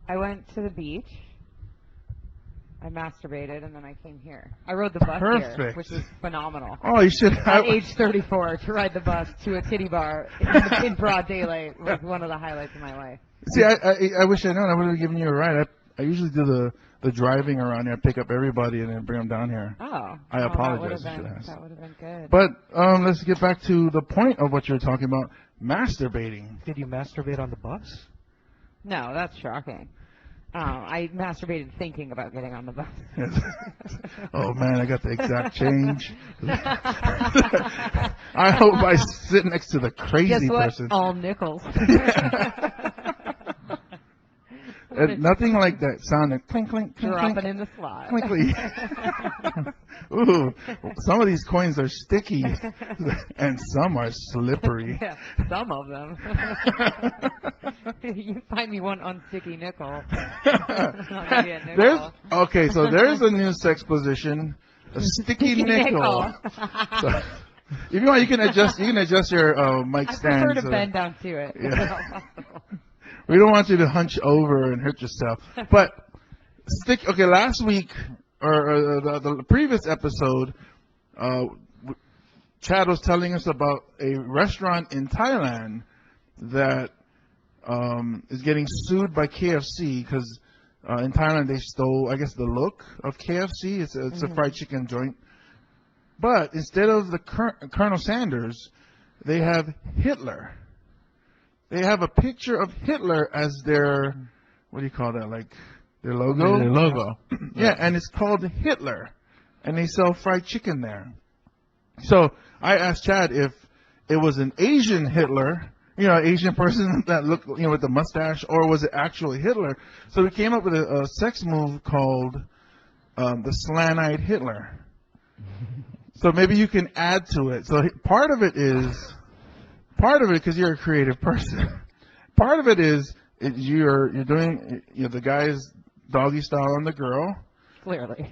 I went to the beach. I masturbated, and then I came here. I rode the bus here, which was phenomenal. Oh, you should have. At age 34, to ride the bus to a titty bar in broad daylight was one of the highlights of my life. See, I wish I'd known. I would have given you a ride. I usually do the driving around here, pick up everybody, and then bring them down here. Oh. I apologize. That would have been good. But let's get back to the point of what you're talking about, masturbating. Did you masturbate on the bus? No, that's shocking. I masturbated thinking about getting on the bus. Oh, man, I got the exact change. I hope I sit next to the crazy Guess what? person. All nickels. And nothing like that sound of clink, clink, clink, Dropping clink, in the slot. clink, clink. Ooh, some of these coins are sticky, and some are slippery. Yeah, some of them. You find me one unsticky nickel. I'll give you a nickel. Okay, so there's a new sex position, a sticky nickel. So, if you want, you can adjust your mic stand. I prefer to bend down to it. Yeah. We don't want you to hunch over and hurt yourself. But okay, last week or the previous episode, Chad was telling us about a restaurant in Thailand that is getting sued by KFC because in Thailand they stole, I guess, the look of KFC. It's a fried chicken joint. But instead of the Colonel Sanders, they have Hitler. They have a picture of Hitler as their, what do you call that, like their logo? Their logo. Yeah, and it's called Hitler. And they sell fried chicken there. So I asked Chad if it was an Asian Hitler, Asian person that looked, with the mustache, or was it actually Hitler? So we came up with a sex move called the slant-eyed Hitler. So maybe you can add to it. So part of it, because you're a creative person. Part of it is you're doing the guy's doggy style on the girl. Clearly.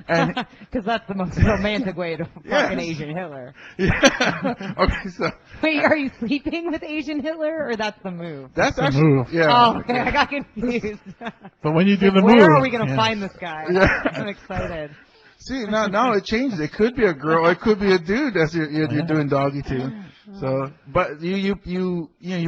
And because that's the most romantic way to fuck an Asian Hitler. Yeah. Okay, so. Wait, are you sleeping with Asian Hitler, or that's the move? That's actually move. Yeah. Oh, okay, I got confused. But when you do the move, where are we gonna find this guy? Yeah. I'm excited. See, now it changes. It could be a girl, it could be a dude that's you're doing doggy to. So, but you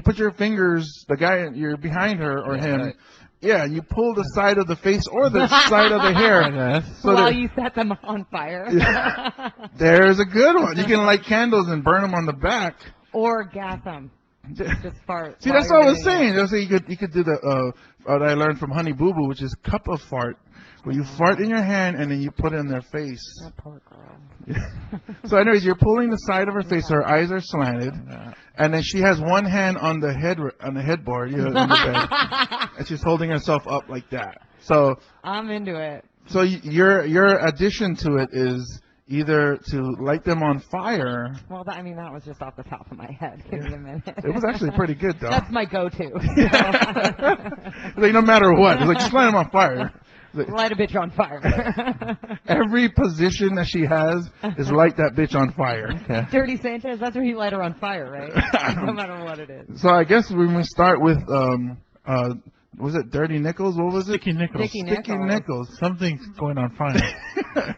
put your fingers, the guy you're behind her or him. Right. Yeah, you pull the side of the face or the side of the hair. So while you set them on fire. Yeah. There's a good one. You can light candles and burn them on the back. Or gas them. Just fart. See, that's what I was saying. You could do the what I learned from Honey Boo Boo, which is cup of fart. Where you fart in your hand and then you put it in their face. That poor girl. Yeah. So anyways, you're pulling the side of her face, so her eyes are slanted, and then she has one hand on the headboard, in the bed, and she's holding herself up like that. So I'm into it. So your addition to it is either to light them on fire. Well, that was just off the top of my head. Give me a minute. It was actually pretty good, though. That's my go-to. Like no matter what, it's like just light them on fire. Light a bitch on fire. Every position that she has is light that bitch on fire. Okay. Dirty Sanchez, that's where you light her on fire, right? No matter what it is. So I guess when we start with, was it Dirty Nickels? What was it? Sticky Nickels. Sticky Nickels. Something's going on fire.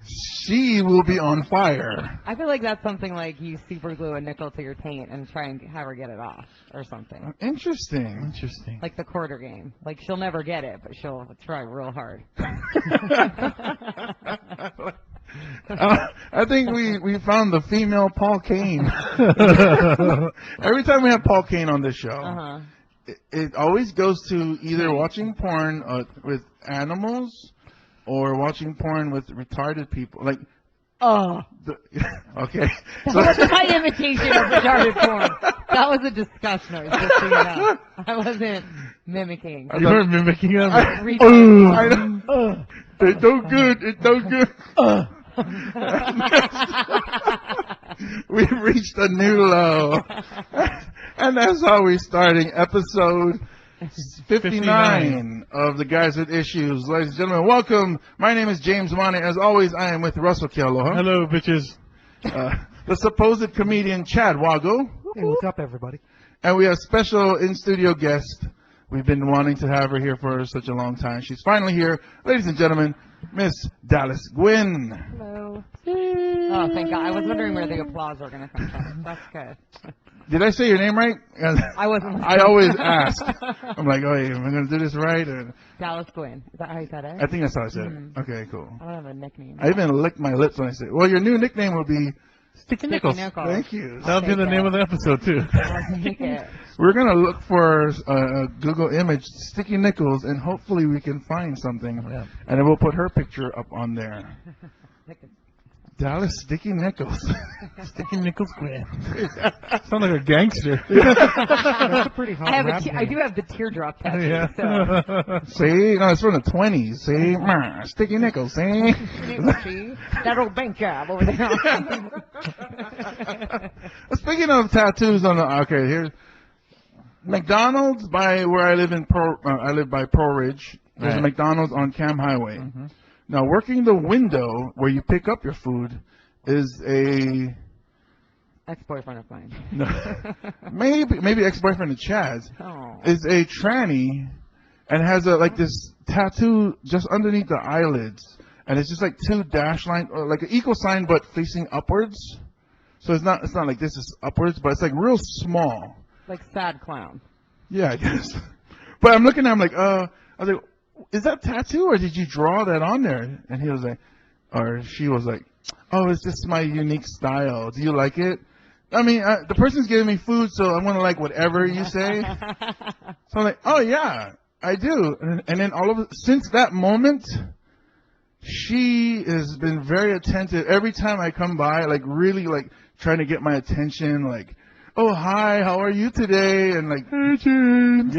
She will be on fire. I feel like that's something like you super glue a nickel to your taint and try and have her get it off or something. Interesting. Like the quarter game. Like she'll never get it, but she'll try real hard. I think we found the female Paul Kane. Every time we have Paul Kane on this show, it always goes to either watching porn with animals or watching porn with retarded people. Like, okay. That wasn't my imitation of retarded porn. That was a disgust noise, just so you know. I wasn't mimicking. You weren't mimicking them? I know. It's no good. It's no good. We've reached a new low. And that's how we're starting episode 59 of the Guys with Issues. Ladies and gentlemen, welcome. My name is James Money. As always, I am with Russell Kealoha. Hello, bitches. The supposed comedian Chad Wago. Hey, what's up, everybody? And we have special in-studio guest We've been wanting to have her here for such a long time. She's finally here. Ladies and gentlemen, Miss Dallas Gwynn. Hello. Oh, thank God. I was wondering where the applause were going to come from. That's good. Did I say your name right? I wasn't. I always ask. I'm like, oh, am I going to do this right? Or, Dallas Gwynn. Is that how you said it? I think that's how I said it. Mhm. Okay, cool. I don't have a nickname. I even licked my lips when I said, well, your new nickname will be Sticky Nickels. Nickels. Thank you. That'll be the name of the episode, too. I'll take it. We're going to look for a Google image, Sticky Nickels, and hopefully we can find something. Yeah. And then we'll put her picture up on there. Dallas Sticky Nickels. Sticky Nickels Gwynn. Sound like a gangster. That's a pretty hot rap I name. do have the teardrop tattoo. Yeah. So. See? No, it's from the 20s. See? Sticky Nickels. See? See? That old bank job over there. Speaking of tattoos on the, okay, here's McDonald's by where I live I live by Pearl Ridge. There's a Right. McDonald's on Cam Highway. Now, working the window where you pick up your food is a Ex-boyfriend of mine. no, maybe ex-boyfriend of Chad's Oh. is a tranny and has a like this tattoo just underneath the eyelids, and it's just like two dash line, or like an equal sign but facing upwards. So it's not like this is upwards, but it's like real small. Like sad clown. Yeah, I guess. But I'm looking at him like, I was like, is that tattoo or did you draw that on there? And he was like, or she was like, oh, it's just my unique style. Do you like it? I mean, the person's giving me food, so I'm going to like whatever you say. So I'm like, oh, yeah, I do. And then since that moment, she has been very attentive. Every time I come by, like really like trying to get my attention, like, oh, hi, how are you today? And like, hey, James.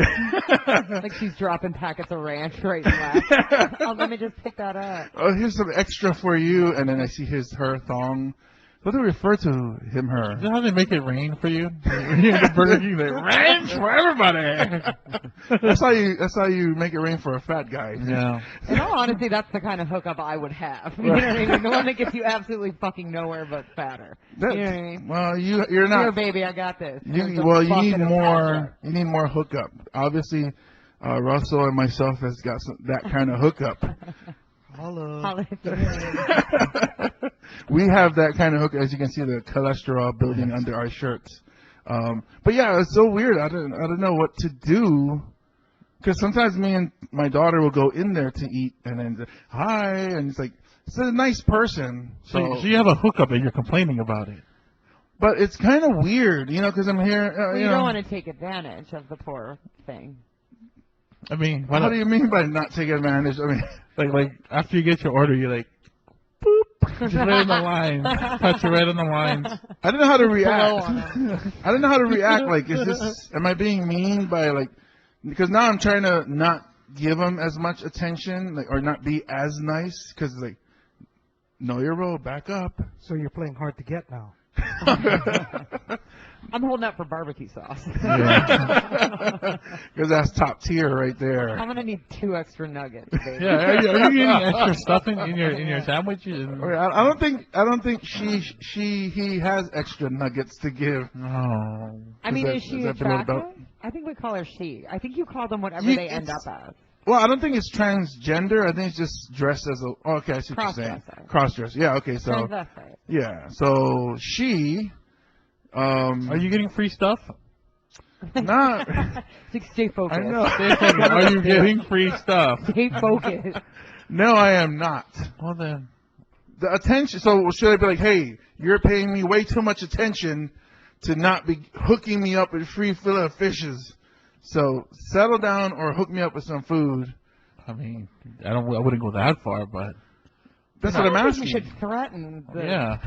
Like she's dropping packets of ranch right and left. Oh, let me just pick that up. Oh, here's some extra for you. And then I see her thong. What do we refer to him, her? Is that how they make it rain for you? You're the Burger King, they ranch for everybody. That's how you make it rain for a fat guy. Yeah. In all honesty, that's the kind of hookup I would have. You know what I mean? The one that gets you absolutely fucking nowhere but fatter. You know what I mean? Well, you're Here, not. baby, I got this. You Here's a need bucket of more. ketchup. You need more hookup. Obviously, Russell and myself has got that kind of hookup. Hello. Holla if you We have that kind of hook, as you can see, the cholesterol building under our shirts. But yeah, it's so weird. I don't know what to do, because sometimes me and my daughter will go in there to eat, and then hi, and it's like it's a nice person. So you have a hookup and you're complaining about it. But it's kind of weird, because I'm here. Well, you know, don't want to take advantage of the poor thing. I mean, why What not? do you mean by not taking advantage? I mean, Like after you get your order, you're like, boop, just right in the lines, touch you right on the lines. I don't know how to Blow react. on 'em. I don't know how to react. Like, am I being mean by like? Because now I'm trying to not give them as much attention, like, or not be as nice. Because like, know your role, back up. So you're playing hard to get now. I'm holding out for barbecue sauce. Because that's top tier right there. I'm gonna need 2 extra nuggets, baby. Yeah, are you getting extra stuffing in your sandwiches? Okay, I don't think he has extra nuggets to give. No. I mean, Is is that- she is that below the attractive? belt? I think we call her she. I think you call them whatever You- they end it's- up as. Well, I don't think it's transgender. I think it's just dressed as a. Oh, okay, I see what you're saying. Cross-dresser. Cross-dress. Yeah. Okay. So. Transvestite. Yeah. So she. Are you getting free stuff? Not. Stay focused. I know. Are you getting free stuff? Stay focused. No, I am not. Well then. The attention. So should I be like, hey, you're paying me way too much attention to not be hooking me up with free fillet of fishes. So settle down or hook me up with some food. I mean, I wouldn't go that far, but That's I what I'm don't think asking. you should threaten the, yeah.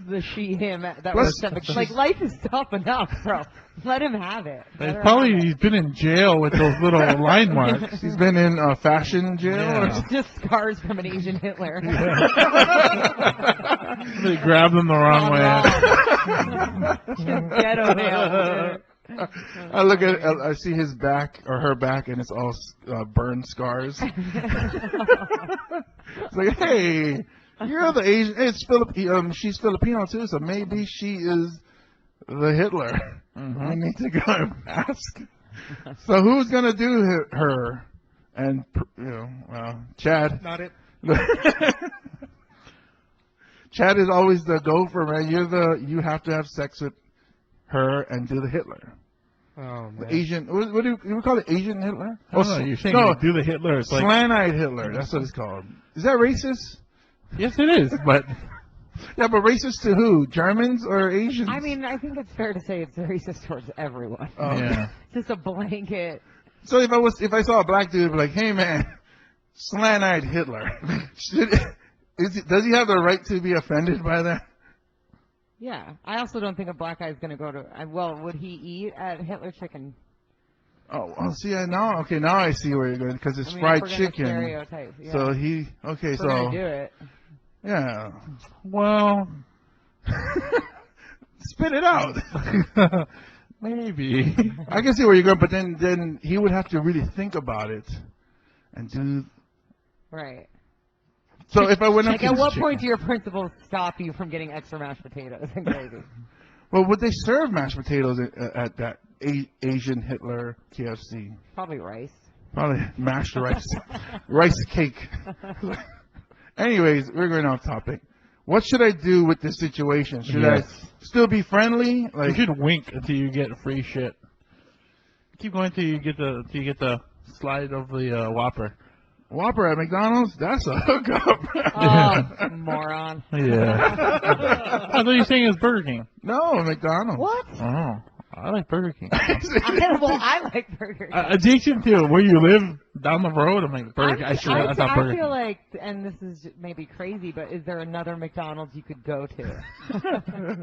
the she, him that Plus, was sent. Like, life is tough enough, bro. Let him have it. Let her have it. He's been in jail with those little line marks. He's been in fashion jail. Yeah. Just scars from an Asian Hitler. They grabbed him the wrong way. Just ghetto him. I look at, I see his back or her back, and it's all burn scars. It's like, hey, you're the Asian. Hey, it's she's Filipino too, so maybe she is the Hitler. We need to go and ask. So who's gonna do her? And Chad. Not it. Chad is always the gopher, man. You have to have sex with her and do the Hitler. Oh, The man. Asian, what do you call it? Asian Hitler? Oh, no, you're saying no, you do the Hitler. It's like, slant-eyed Hitler. That's what it's called. Is that racist? yes, it is, but Yeah, but racist to who? Germans or Asians? I mean, I think it's fair to say it's racist towards everyone. Oh. yeah. Just a blanket. So if I saw a black dude, I'd be like, hey man, slant-eyed Hitler. Does he have the right to be offended by that? Yeah. I also don't think a black guy is going to go to. Well, would he eat at Hitler Chicken? Oh, see, now I see where you're going because it's I mean, if fried we're gonna chicken. stereotype, yeah. So If we're gonna do it. yeah. Well, Spit it out. maybe. I can see where you're going, but then he would have to really think about it and do. Right. So if I went up Like, to at this what chicken- point do your principals stop you from getting extra mashed potatoes and gravy? Well, would they serve mashed potatoes at that Asian Hitler KFC? Probably rice. Probably mashed rice cake. Anyways, we're going off topic. What should I do with this situation? Should Yes. I still be friendly? You Like, should wink until you get free shit. Keep going till you get the slide of the Whopper. Whopper at McDonald's? That's a hookup. Oh, moron. Yeah. I thought you were saying it's Burger King. No, McDonald's. What? Oh, I like Burger King. I like Burger King. Adjacent to where you live down the road, I'm like Burger King. I thought Burger I feel King. like, and this is maybe crazy, but is there another McDonald's you could go to?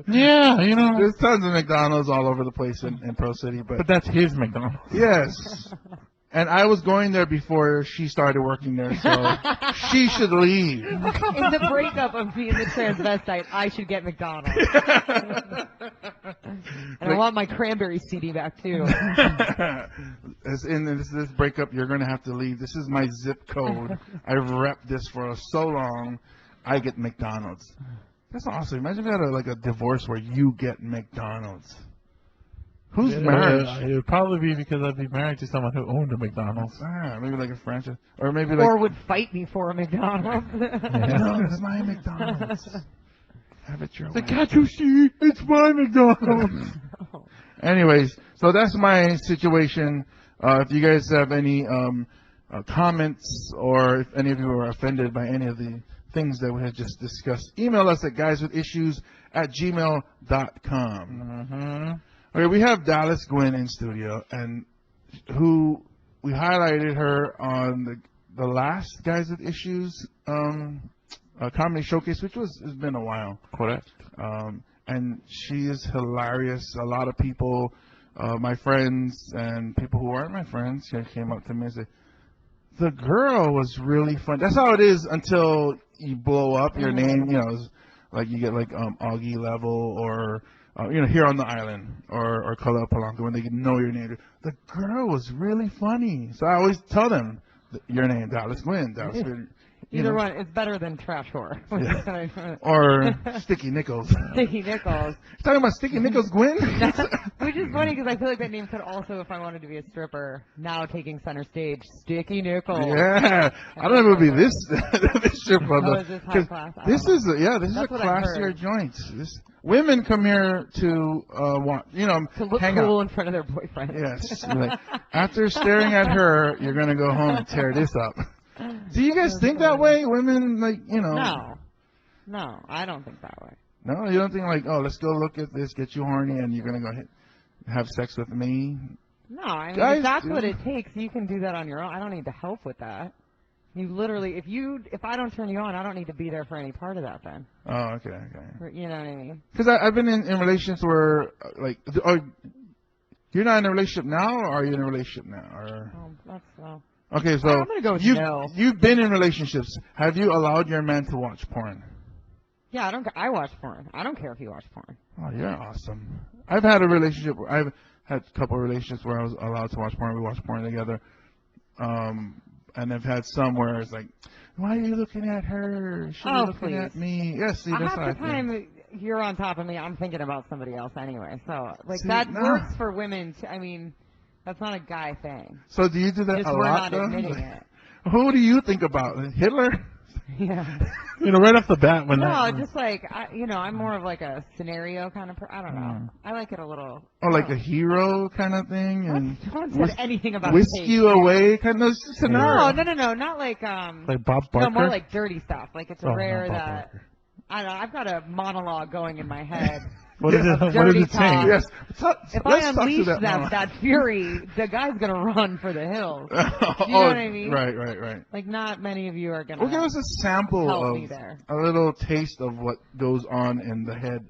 Yeah, you know. There's tons of McDonald's all over the place in Pro City, But that's his McDonald's. yes. And I was going there before she started working there, so she should leave. In the breakup of being the transvestite, I should get McDonald's. And I want my cranberry CD back too. As in this breakup, you're going to have to leave. This is my zip code. I've repped this for so long. I get McDonald's. That's awesome. Imagine if you had a divorce where you get McDonald's. Who's married? It would probably be because I'd be married to someone who owned a McDonald's. Maybe like a franchise, or maybe like. Or would fight me for a McDonald's. No, it's my McDonald's. Have it your way. Can't you see? It's my McDonald's. Anyways, so that's my situation. If you guys have any comments, or if any of you are offended by any of the things that we have just discussed, email us at guyswithissues@gmail.com. Mm-hmm. Okay, we have Dallas Gwynn in studio, and who we highlighted her on the last Guys with Issues comedy showcase, which has been a while. Correct. And she is hilarious. A lot of people, my friends and people who aren't my friends, came up to me and said, "The girl was really fun." That's how it is until you blow up your name. Like you get like Augie level or. Here on the island, or Kala Palanca, when they know your name. The girl was really funny. So I always tell them, your name, Dallas Gwynn. Dallas Gwynn. Either one, it's better than trash whore. Or Sticky Nichols. Sticky Nichols. Talking about Sticky Nichols Gwynn? Which is funny because I feel like that name could also, if I wanted to be a stripper, now taking center stage, Sticky Nichols. Yeah. I don't know if it would be this strip club. Oh, is this high class? I This don't is a That's what I've classier heard. joint. Women come here to To look hang cool out. in front of their boyfriend. Yes. Like, after staring at her, you're gonna go home and tear this up. Do you guys think that way? Women, No, I don't think that way. No, you don't think like, oh, let's go look at this, get you horny, and you're gonna go have sex with me? No, I mean, Guys if that's do. what it takes, you can do that on your own. I don't need to help with that. You literally, if I don't turn you on, I don't need to be there for any part of that then. Oh, okay. You know what I mean? Because I've been in relationships where, you're not in a relationship now, or are you in a relationship now? Or That's, well. okay, so I'm gonna go with no. you've been in relationships. Have you allowed your man to watch porn? Yeah, I watch porn. I don't care if you watch porn. Oh, you're awesome. I've had a relationship. I've had a couple of relationships where I was allowed to watch porn. We watched porn together. And I've had some where it's like, why are you looking at her? She's looking at me. Yes, see, that's half how I the think. time you're on top of me, I'm thinking about somebody else anyway. So, See, that no. works for women. I mean, That's not a guy thing. So do you do that Just a we're lot, not though? admitting it. Who do you think about? Hitler? Yeah. You know, right off the bat when No, that, just like I'm more of like a scenario kind of. I don't know. Mm. I like it a little. Or like a hero kind of thing? And No one said anything about whisk taste. you away kind of scenario? No, not like like Bob Barker. No, more like dirty stuff. Like it's Oh, rare no, Bob that Barker. I don't know. I've got a monologue going in my head. What is it? What dirty does it say? talk. Yes. If Let's I talk to unleash that. that fury, the guy's gonna run for the hills. Oh, You know what I mean? Right. Like not many of you are gonna. Well, give us a sample Help me of there. a little taste of what goes on in the head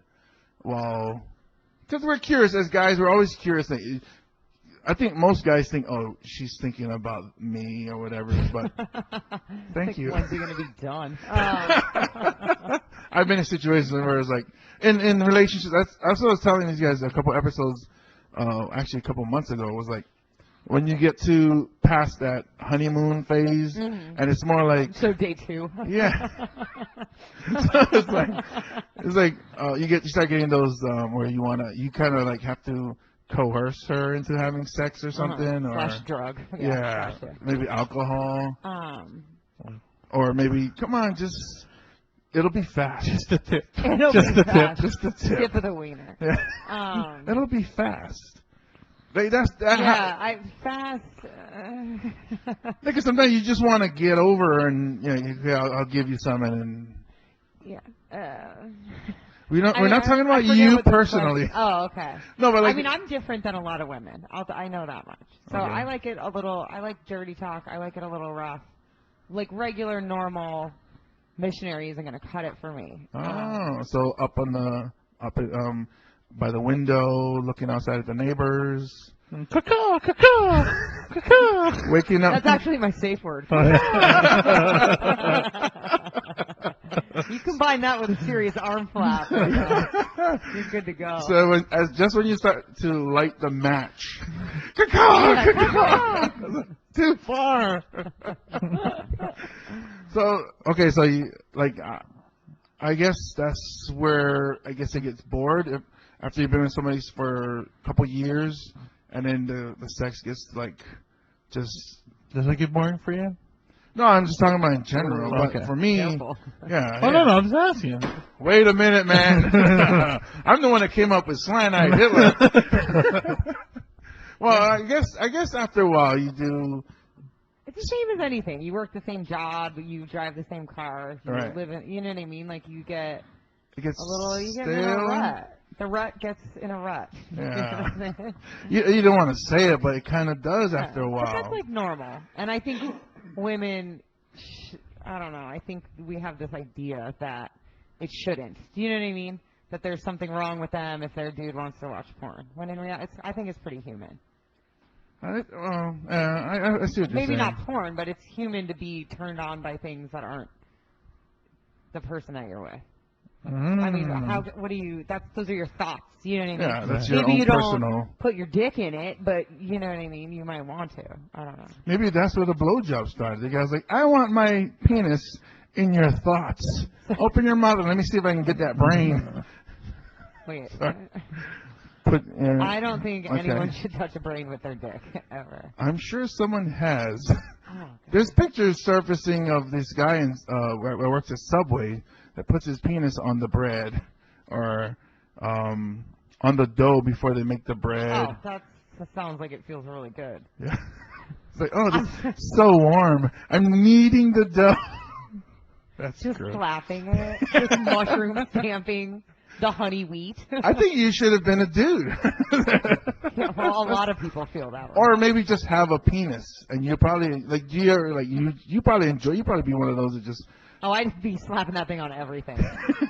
while, because we're curious as guys. We're always curious. I think most guys think, oh, she's thinking about me or whatever. But thank you. When's he gonna be done? I've been in situations where it's like in relationships. That's what I was telling these guys a couple episodes, actually a couple months ago. Was like when you get to past that honeymoon phase, and it's more like So day 2. yeah. So it's like you start getting those where you kind of like have to coerce her into having sex or something, Slash or drug. yeah, slash it. maybe alcohol, Um, or maybe come on, just it'll be fast. Just a tip. it'll Just be a tip. fast. Just a tip. Tip of the wiener. Yeah. It'll be fast. Like that. Fast. Because sometimes you just want to get over her and I'll give you some and Yeah. we're not talking about forget you what the personally. question- Oh, okay. No, but like I mean, I'm different than a lot of women. I know that much. So Okay. I like it a little. I like dirty talk. I like it a little rough. Like regular, normal missionary isn't going to cut it for me. So by the window, looking outside at the neighbors, Caw, caw, caw. waking up. That's actually my safe word. Oh, You combine that with a serious arm flap, you're good to go. So just when you start to light the match, too far. So okay, so you I guess that's where I guess it gets bored after you've been with somebody for a couple years, and then the sex gets like just. Does it get boring for you? No, I'm just talking about in general. Okay. But for me, Careful. yeah. Oh, no, I'm just asking. Wait a minute, man. I'm the one that came up with slant-eyed Hitler. Well, I guess after a while you do. It's the same as anything. You work the same job, you drive the same car, you Right. live in, you know what I mean? Like you get It gets a little, you get in a stale. rut. The rut gets in a rut. Yeah. You don't want to say it, but it kind of does after a But while. that's like normal. And I think women, I don't know, I think we have this idea that it shouldn't. Do you know what I mean? That there's something wrong with them if their dude wants to watch porn. When in reality, I think it's pretty human. I see what you're Maybe saying. not porn, but it's human to be turned on by things that aren't the person that you're with. I mean, what do you, those are your thoughts, you know what I mean? Yeah, that's your Maybe own you personal. don't put your dick in it, but you know what I mean? You might want to. I don't know. Maybe that's where the blowjob started. The guy's like, I want my penis in your thoughts. Open your mouth and let me see if I can get that brain. Wait. Put in. I don't think Okay. anyone should touch a brain with their dick, ever. I'm sure someone has. Oh, There's pictures surfacing of this guy where works at Subway that puts his penis on the bread or on the dough before they make the bread. oh that sounds like it feels really good. Yeah. It's like, oh, this is so warm. I'm kneading the dough. That's Just gross. slapping it. Just mushroom stamping the honey wheat. I think you should have been a dude. Yeah, well, a lot of people feel that way. Or maybe just have a penis, and you probably you probably be one of those that just. Oh, I'd be slapping that thing on everything.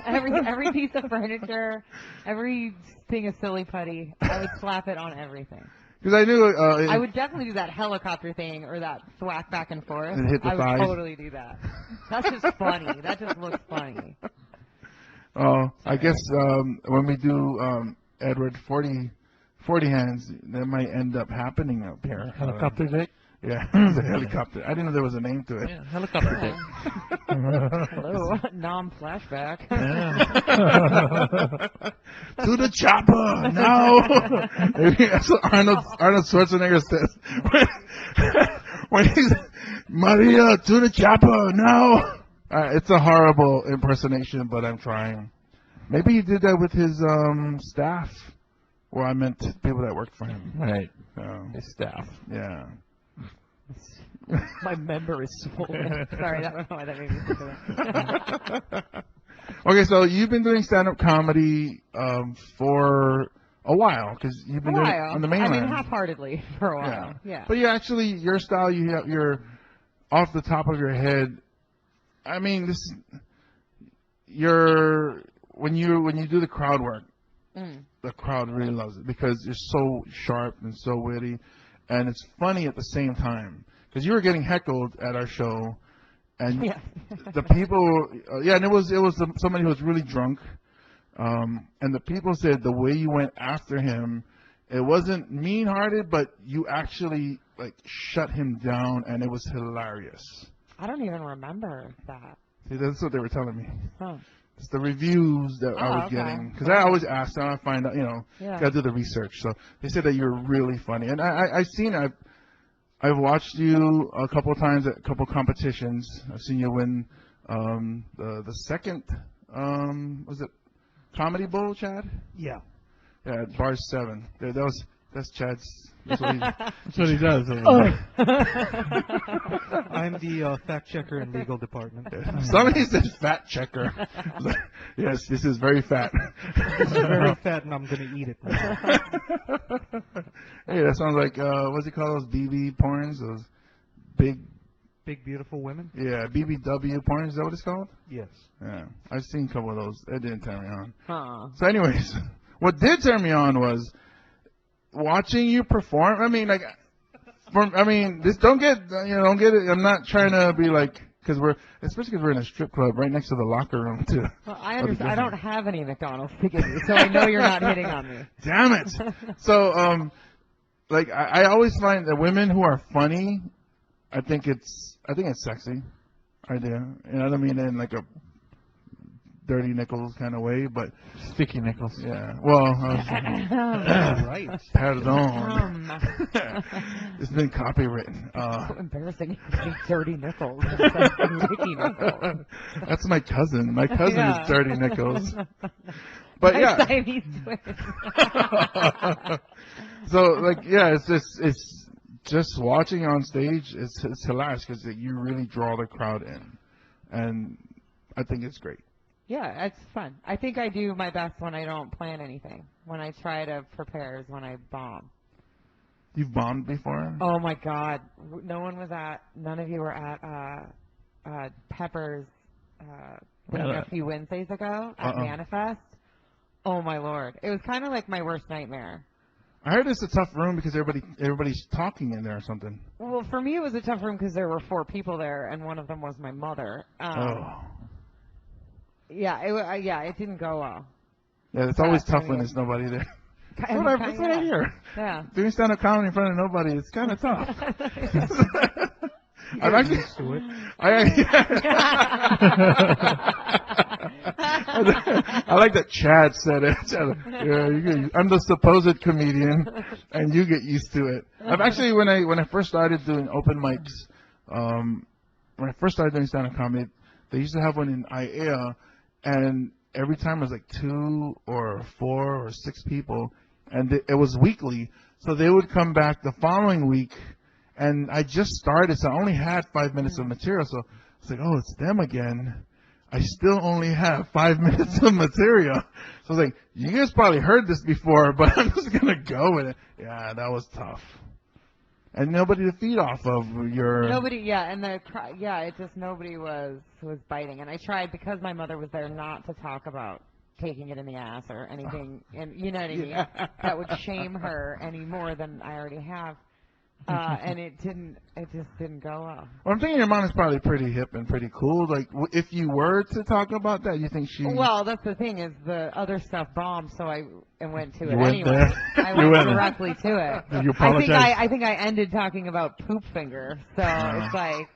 every piece of furniture, everything is silly putty. I would slap it on everything. Because I knew. I would definitely do that helicopter thing or that thwack back and forth. And hit the I would thighs. totally do that. That's just funny. That just looks funny. Oh, I guess when we do Edward 40 hands, that might end up happening up here. Helicopter dick? Yeah, it's a helicopter. I didn't know there was a name to it. Yeah, helicopter dick. Hello, non-flashback. Yeah. To the chopper now. That's what Arnold Schwarzenegger says when he's Maria to the chopper now. It's a horrible impersonation, but I'm trying. Maybe he did that with his staff. Well, I meant people that worked for him. Right. So, His staff. yeah. My member is swollen. Sorry, I don't know why that made me think of that. Okay, so you've been doing stand-up comedy for a while because you've been doing it on the mainland. I mean, half-heartedly for a while. Yeah. But you actually, your style, you're off the top of your head. I mean, when you do the crowd work, the crowd really loves it because you're so sharp and so witty, and it's funny at the same time. Because you were getting heckled at our show, and the people, and it was somebody who was really drunk, and the people said the way you went after him, it wasn't mean-hearted, but you actually like shut him down, and it was hilarious. I don't even remember that. See, that's what they were telling me. Huh. It's the reviews that I was okay. getting. Because I always ask, I find out, Yeah. gotta do the research. So they said that you're really funny. And I've seen, I've watched you a couple of times at a couple of competitions. I've seen you win the second, was it Comedy Bowl, Chad? Yeah. Yeah, at Bar 7. That's Chad's. That's what he, That's what he does. I'm the fact checker in legal department. somebody said fat checker. Yes, this is very fat. It's very fat, and I'm gonna eat it. Hey, that sounds like what's it called? Those BB porns, those big, Big beautiful women. yeah, BBW porn. Is that what it's called? Yes. Yeah, I've seen a couple of those. It didn't turn me on. Huh. So, anyways, what did turn me on was watching you perform. I mean, like, this don't get it. I'm not trying to be like, especially because we're in a strip club right next to the locker room too. Well, I understand. I don't have any McDonald's to give you, so I know you're not hitting on me. Damn it. So, like, I always find that women who are funny, I think it's sexy. I do. And I don't mean it in like a dirty nickels kind of way, but Sticky nickels. yeah. Well, Right. pardon. It's been copywritten. So embarrassing. Dirty nickels. Sticky nickels. That's my cousin. My cousin Yeah. is Dirty Nickels. But My yeah. Siamese twin. So like it's just watching on stage. It's hilarious because you really draw the crowd in, and I think it's great. Yeah, it's fun. I think I do my best when I don't plan anything. When I try to prepare is when I bomb. You've bombed before? Oh my God! None of you were at Pepper's thing a few Wednesdays ago at Manifest. Oh my Lord! It was kind of like my worst nightmare. I heard it's a tough room because everybody's talking in there or something. Well, for me, it was a tough room because there were 4 people there, and one of them was my mother. Yeah, it didn't go well. Yeah, it's always tough when there's nobody there. That's what I hear. Yeah. Doing stand-up comedy in front of nobody, it's kind of tough. I'm actually Used to it. I like that Chad said it. I'm the supposed comedian, and you get used to it. I've actually, when I first started doing open mics, when I first started doing stand-up comedy, they used to have one in IAEA, and every time it was like 2 or 4 or 6 people, and it was weekly, so they would come back the following week, and I just started, so I only had 5 minutes of material, so it's like, oh, it's them again. I still only have 5 minutes of material. So I was like, you guys probably heard this before, but I'm just going to go with it. Yeah, that was tough. And nobody to feed off of Nobody, nobody was biting. And I tried, because my mother was there, not to talk about taking it in the ass or anything, and you know what I mean? That would shame her any more than I already have. and it just didn't go well. Well, I'm thinking your mom is probably pretty hip and pretty cool. Like, if you were to talk about that, you think she? Well, that's the thing is the other stuff bombed, so I went to it You went anyway. there? I You went went there. directly to it. Did you apologize? I think I ended talking about poop finger. So it's like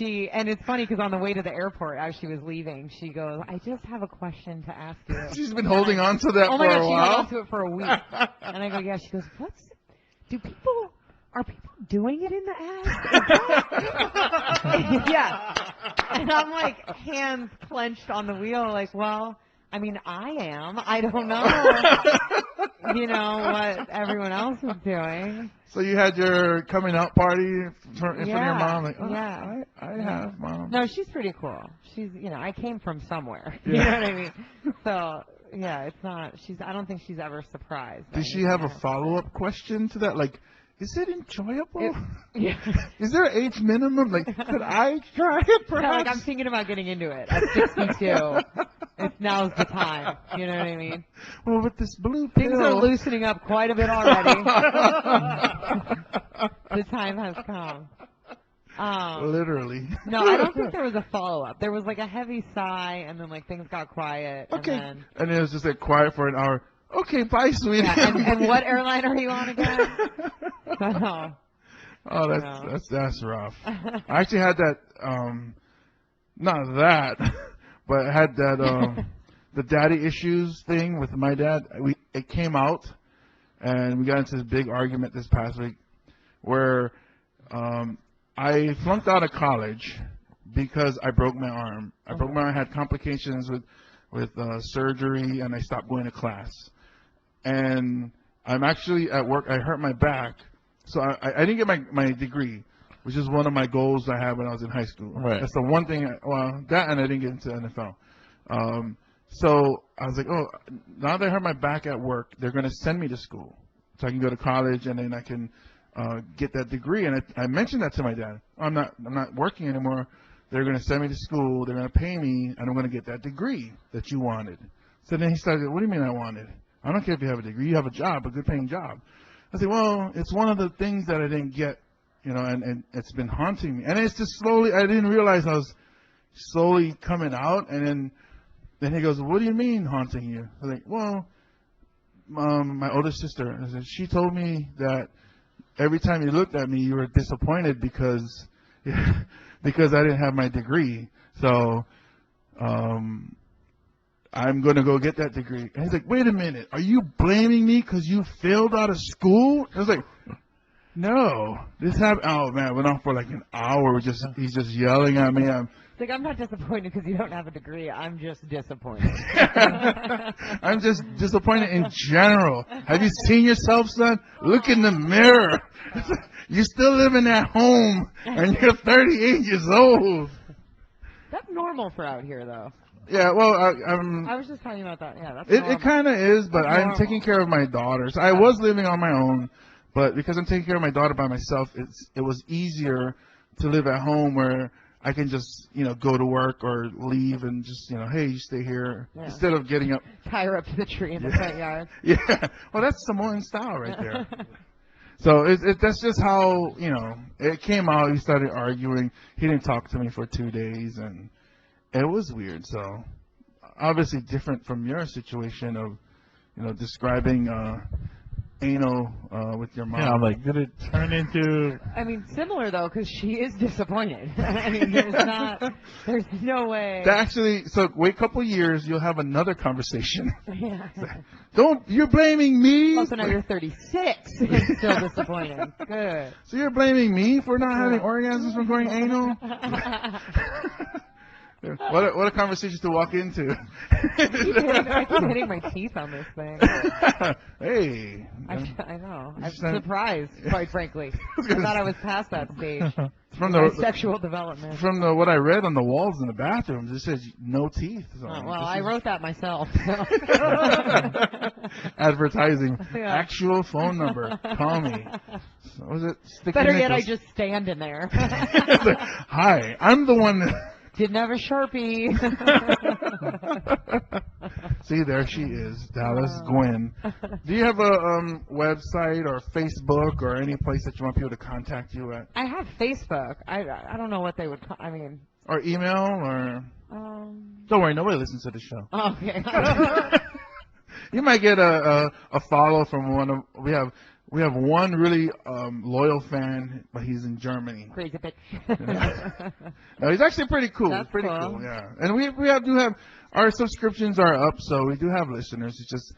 and it's funny because on the way to the airport, as she was leaving, she goes, "I just have a question to ask you." She's been holding on to that Oh for my God, a she held while. on to it for a week. And I go, "Yeah." She goes, are people doing it in the ass? Yeah. And I'm like, hands clenched on the wheel, like, well, I mean, I am. I don't know, what everyone else is doing. So you had your coming out party in front of your mom, like, oh, yeah. I have, Mom. No, she's pretty cool. She's, I came from somewhere. You know what I mean? So, yeah, it's not, I don't think she's ever surprised. Did she have a follow-up question to that? Like, is it enjoyable? Yeah. Is there an age minimum? Like, could I try it, perhaps? Yeah, like I'm thinking about getting into it at 62. Now's the time. You know what I mean? Well, with this blue pill. Things are loosening up quite a bit already. The time has come. Literally. No, I don't think there was a follow-up. There was like a heavy sigh, and then like things got quiet. Okay. And And it was just like quiet for an hour. Okay, bye, sweetie. yeah, and what airline are you on again? So, Oh, that's rough. I actually had that, not that, but I had that, the daddy issues thing with my dad. It came out, and we got into this big argument this past week where I flunked out of college because I broke my arm. I broke my arm. I had complications with surgery, and I stopped going to class. And I'm actually at work. I hurt my back, so I didn't get my degree, which is one of my goals I had when I was in high school. Right. That's the one thing. That and I didn't get into NFL. So I was like, oh, now that I hurt my back at work, they're going to send me to school so I can go to college, and then I can get that degree. And I mentioned that to my dad. I'm not working anymore. They're going to send me to school. They're going to pay me, and I'm going to get that degree that you wanted. So then he started, what do you mean I wanted? I don't care if you have a degree. You have a job, a good-paying job. I said, well, it's one of the things that I didn't get, and it's been haunting me. And it's just slowly, I didn't realize I was slowly coming out. And then he goes, what do you mean haunting you? I was like, well, my older sister, I said, she told me that every time you looked at me, you were disappointed because I didn't have my degree. So I'm going to go get that degree. And he's like, wait a minute. Are you blaming me because you failed out of school? I was like, no. This happened. Oh, man. It went on for like an hour. He's just yelling at me. it's like, I'm not disappointed because you don't have a degree. I'm just disappointed. I'm just disappointed in general. Have you seen yourself, son? Look in the mirror. You're still living at home, and you're 38 years old. That's normal for out here, though. Yeah, well, I was just talking about that. Yeah, that's it normal. kind of is, but I'm Normal. taking care of my daughters. I was living on my own, but because I'm taking care of my daughter by myself, it was easier to live at home where I can just, go to work or leave and just, hey, you stay here, Yeah. instead of getting up. Tie her up to the tree in the front yard. Yeah, well, that's Samoan style right there. So that's just how, it came out. He started arguing. He didn't talk to me for 2 days, and it was weird. So obviously different from your situation of, describing anal with your mom. Yeah, I'm like, did it turn into? I mean, similar though, because she is disappointed. I mean, there's no way. So wait a couple years, you'll have another conversation. Yeah. You're blaming me? Also, now you're 36 and still disappointed. Good. So you're blaming me for not having orgasms from going anal? What a conversation to walk into. I keep hitting my teeth on this thing. Hey. I know. I'm Just, surprised, quite frankly. I thought I was past that stage. From My the sexual development. from what I read on the walls in the bathrooms, it says no teeth. So Oh, well, this I is wrote that myself. advertising. Yeah. Actual phone number. Call me. So was it Sticky Better yet, I Nichols? just stand in there. Hi, I'm the one. Didn't have a Sharpie. See, there she is, Dallas Gwynn. Do you have a website or Facebook or any place that you want people to contact you at? I have Facebook. I don't know what they would. I mean, Or email or... um. Don't worry, nobody listens to the show. Okay. You might get a follow from one of... We have one really loyal fan, but he's in Germany. Crazy bitch. No, he's actually pretty cool. That's pretty cool. cool, yeah. And we do have our subscriptions are up, so we do have listeners. It's just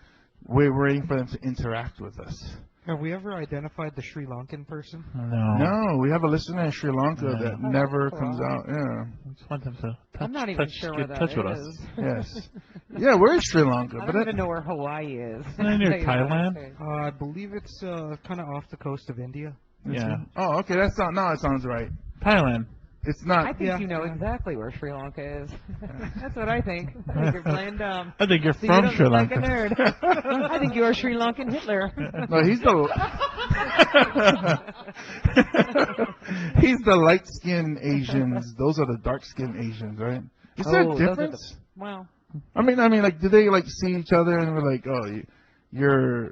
we're waiting for them to interact with us. Have we ever identified the Sri Lankan person? No. No, we have a listener in Sri Lanka Yeah. that never cool. comes out. Yeah. I just want them to touch, I'm not even touch, sure get where in that touch with us. is. Yes. Yeah, we're in Sri Lanka, I but don't even know where Hawaii is. Isn't it near Thailand? I believe it's kind of off the coast of India. Yeah. Oh, okay. That sounds right. Thailand. It's not. I think Yeah. you know exactly where Sri Lanka is. That's what I think. I think you're playing dumb. I think you're So you from don't Sri look like a Lanka. nerd. I think you are Sri Lankan Hitler. No, he's the he's the light skinned Asians. Those are the dark skinned Asians, right? Is there Oh, a those are difference? Well, I mean, like, do they like see each other and we're like, oh, you're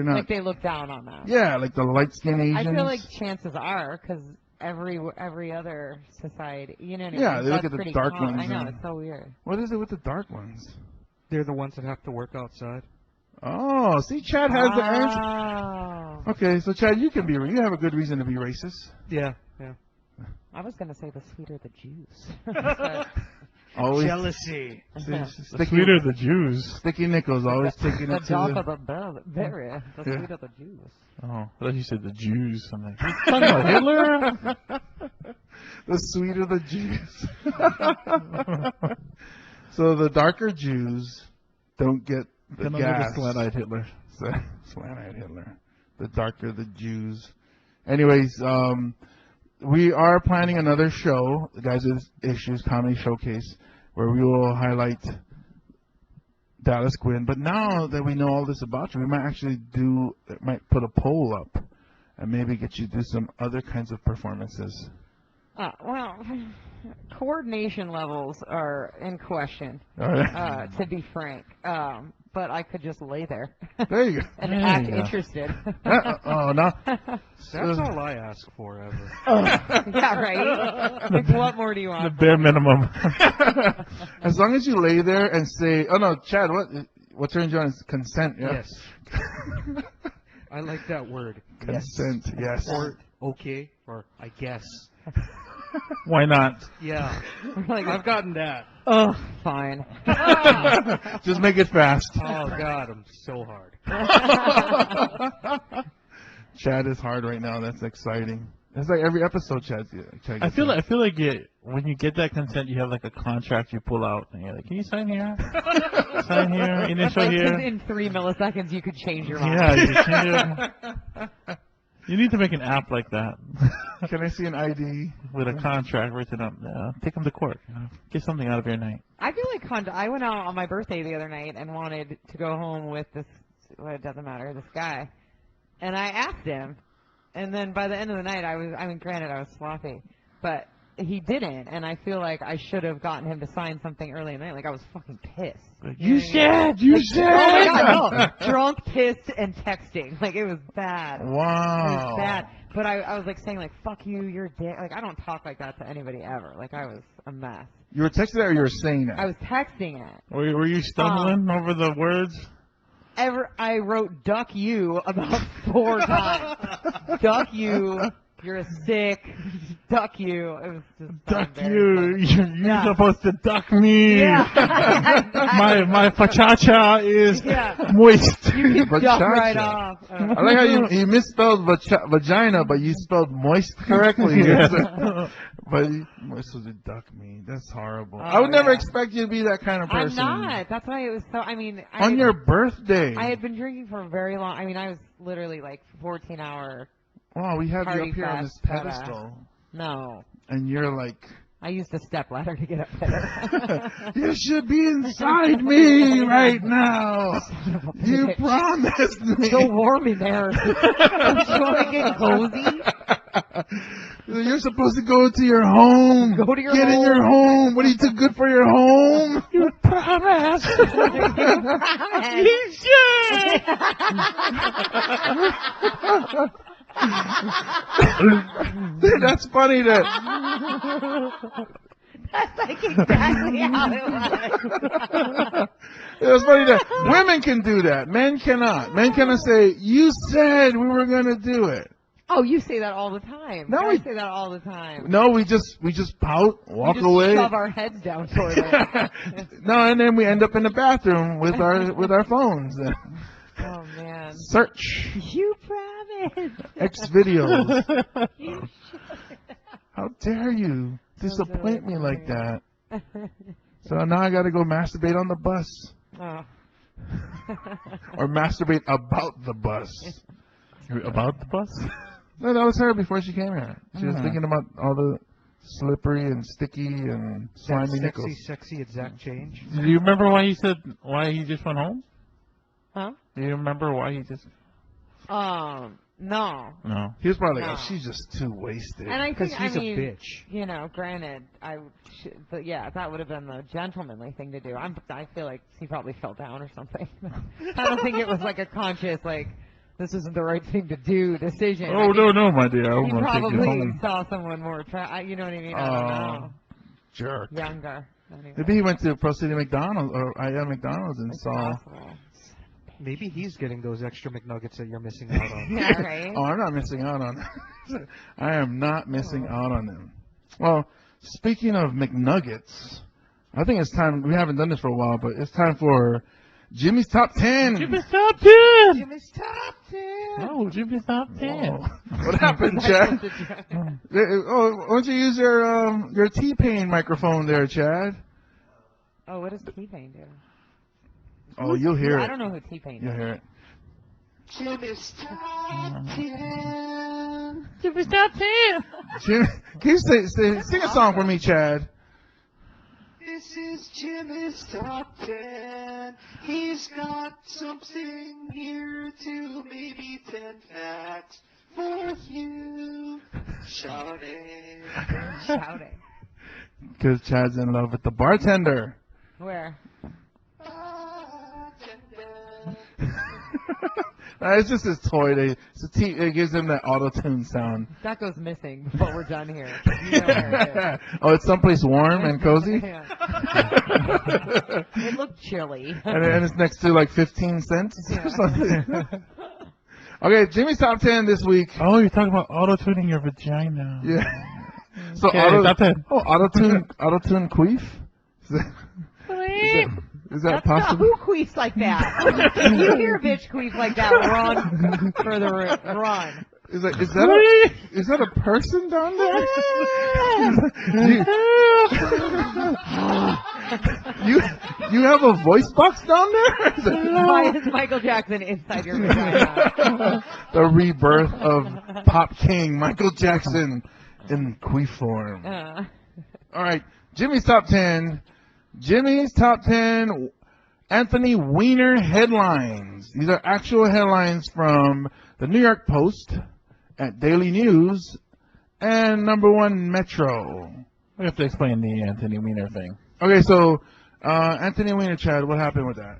not? like they look down on that. Yeah, like the light skinned Asians. I feel like chances are, because every other society, you know what I mean? Yeah, they look That's at the pretty dark common. ones I know, and- it's so weird. What is it with the dark ones? They're the ones that have to work outside. Oh, see, Chad has the answer. Oh. Okay, so Chad, you have a good reason to be racist. Yeah, yeah. I was going to say the sweeter the juice. Always Jealousy. The sticky, sweeter the Jews. Sticky Nickels always taking the it to darker the. the berry, the Yeah. sweeter the juice. Oh, I thought you said the Jews. I'm like, you talking about Hitler? The sweeter the Jews. So the darker Jews don't get the Then I'll gas. get the slant-eyed Hitler. Slant-eyed Hitler. The darker the Jews. Anyways, we are planning another show, the Guys with Issues Comedy Showcase, where we will highlight Dallas Gwynn. But now that we know all this about you, we might put a poll up and maybe get you to do some other kinds of performances. Well, coordination levels are in question, All right. to be frank. But I could just lay there There you go. and There act you go. interested. Oh, no. That's all I ask for ever. Yeah, right? Like, what more do you The want? bare minimum. As long as you lay there and say, oh, no, Chad, what turns you on is consent, yeah? Yes. I like that word. Consent, yes. Or okay, or I guess. Why not? Yeah. Like, I've gotten that. oh, fine. Just make it fast. Oh God, I'm so hard. Chad is hard right now. That's exciting. It's like every episode, Chad. Chad I gets feel it. like when you get that consent, you have like a contract you pull out, and you're like, "Can you sign here? Sign here, initial Like, 'cause here." in 3 milliseconds, you could change your mind. Yeah, you can. You need to make an app like that Can I see an ID? with a contract written up. Take them to court. Get something out of your night. I feel like I went out on my birthday the other night and wanted to go home with this, well, it doesn't matter, this guy. And I asked him, and then by the end of the night, granted, I was sloppy, but he didn't, and I feel like I should have gotten him to sign something early in the night. Like, I was fucking pissed. Like, You said, Oh my God, no. Drunk, pissed, and texting. Like, it was bad. It Wow. was bad. But I was like saying, like, fuck you, you're a dick. Like, I don't talk like that to anybody ever. Like, I was a mess. You were texting that or you were saying that? I was texting it. Were you stumbling over the words? I wrote "duck you" about 4 times. Duck you. You're a sick. Duck you. It was just Duck embarrassing. you. You're Yeah. supposed to duck me. Yeah. my pachacha is Yeah. moist. You can duck Bachacha. right off. I like how you misspelled vagina, but you spelled moist correctly. Yeah. But you're supposed to duck me. That's horrible. Oh, I would never yeah. expect you to be that kind of I'm person. not. That's why it was so. I mean, On your birthday. I had been drinking for a very long. I mean, I was literally like 14-hour. Wow, we have you Party up here on this fest, but, pedestal. No, And you're like, I used a step ladder to get up there. you should be inside me right now. You promised me. So warm in there. Don't you want to get cozy? You're supposed to go to your home. Go to your Get in home. your home. What are you too good for your home? You promise. You should. That's funny that That's like exactly how it was. it's funny that women can do that. Men cannot. Men cannot say, "You said we were gonna do it." Oh, you say that all the time. No, Guys we- say that all the time. No, we just pout, walk we just away. shove our heads down toward it. No, and then we end up in the bathroom with our phones. Oh man. Search You promised. X videos. How dare you disappoint me like that? So now I got to go masturbate on the bus, Oh. or masturbate about the bus. About the bus? No, that was her before she came here. She was Mhm. thinking about all the slippery and sticky and slimy Sexy, nickels. sexy exact change. Do you remember why he just went home? Huh? Do you remember why he just? No. No. He was probably like, No. "Oh, she's just too wasted." And I Because think, he's I mean, a bitch. you know, granted, but yeah, that would have been the gentlemanly thing to do. I feel like he probably fell down or something. I don't think it was like a conscious, like, this isn't the right thing to do decision. Oh no, my dear, I He want to take you probably home. saw someone more you know what I mean? I don't know. Jerk. Younger. Anyway. Maybe he went to Pro City McDonald's or IM McDonald's and It's saw. possible. Maybe he's getting those extra McNuggets that you're missing out on. Yeah, right? Oh, I'm not missing out on. I am not missing out on them. Well, speaking of McNuggets, I think it's time. We haven't done this for a while, but it's time for Jimmy's Top 10. Jimmy's top 10. Jimmy's Top 10. Oh, Jimmy's top 10. Whoa. What happened, Chad? Oh, why don't you use your T-Pain microphone there, Chad? Oh, what does T-Pain do? Oh, you'll hear I it. don't know who T-Pain You'll is. hear it. Jimmy's top 10. Jim, can you sing a song for me, Chad? This is Jimmy's Top 10. He's got something here to maybe 10 facts for you. Shouting. Shouting. Because Chad's in love with the bartender. Where? Bartender. It's just his toy. It gives him that auto-tune sound. That goes missing before we're done here. You know where it is. Oh, it's someplace warm and cozy? Yeah. It looked chilly. and it's next to like 15 cents Yeah. or something. Okay, Jimmy's Top 10 this week. Oh, you're talking about auto-tuning your vagina. Yeah. So Okay, top 10. auto-tune queef? Is that That's not possible? who queefs like that. If you hear a bitch queef like that, run for the run. Is that a person down there? you have a voice box down there? Why is Michael Jackson inside your vagina? The rebirth of Pop King Michael Jackson in queef form. All right, Jimmy's Top 10. Jimmy's Top 10 Anthony Weiner headlines. These are actual headlines from the New York Post, at Daily News, and number one Metro. We have to explain the Anthony Weiner thing. Okay, so Anthony Weiner, Chad, what happened with that?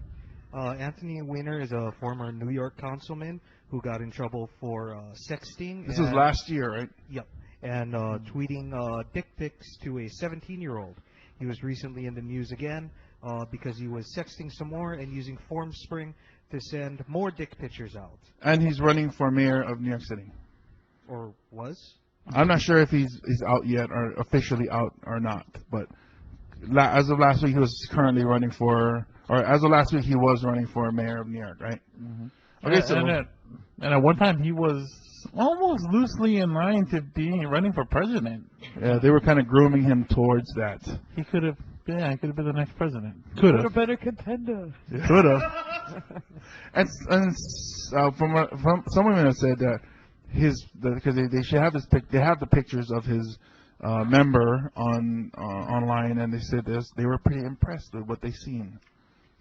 Anthony Weiner is a former New York councilman who got in trouble for sexting. This was last year, right? Yep. And tweeting dick pics to a 17-year-old. He was recently in the news again because he was sexting some more and using FormSpring to send more dick pictures out. And he's running for mayor of New York City. Or was? I'm not sure if he's out yet or officially out or not, but as of last week he was currently running for, or as of last week he was running for mayor of New York, right? Mm-hmm. Okay, so and at one time he was almost loosely in line to be running for president. yeah, they were kind of grooming him towards that. He could have, he could have been the next president. Could have. been a contender. Could have. And from some women have said that because they should have they have the pictures of his member online, and they said they were pretty impressed with what they seen.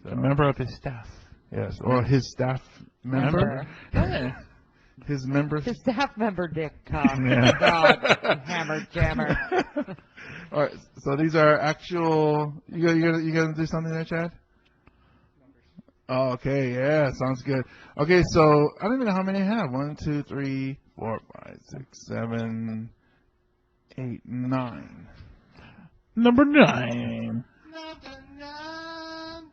A member of his staff. Yes, or his staff member. Yeah. His member. His staff member dick cock. Yeah. God, hammer jammer. All right, So these are actual. You gonna do something there, Chad? Oh, okay, yeah, sounds good. Okay, so I don't even know how many I have. 1, 2, 3, 4, 5, 6, 7, 8, 9. Number 9. Number 9.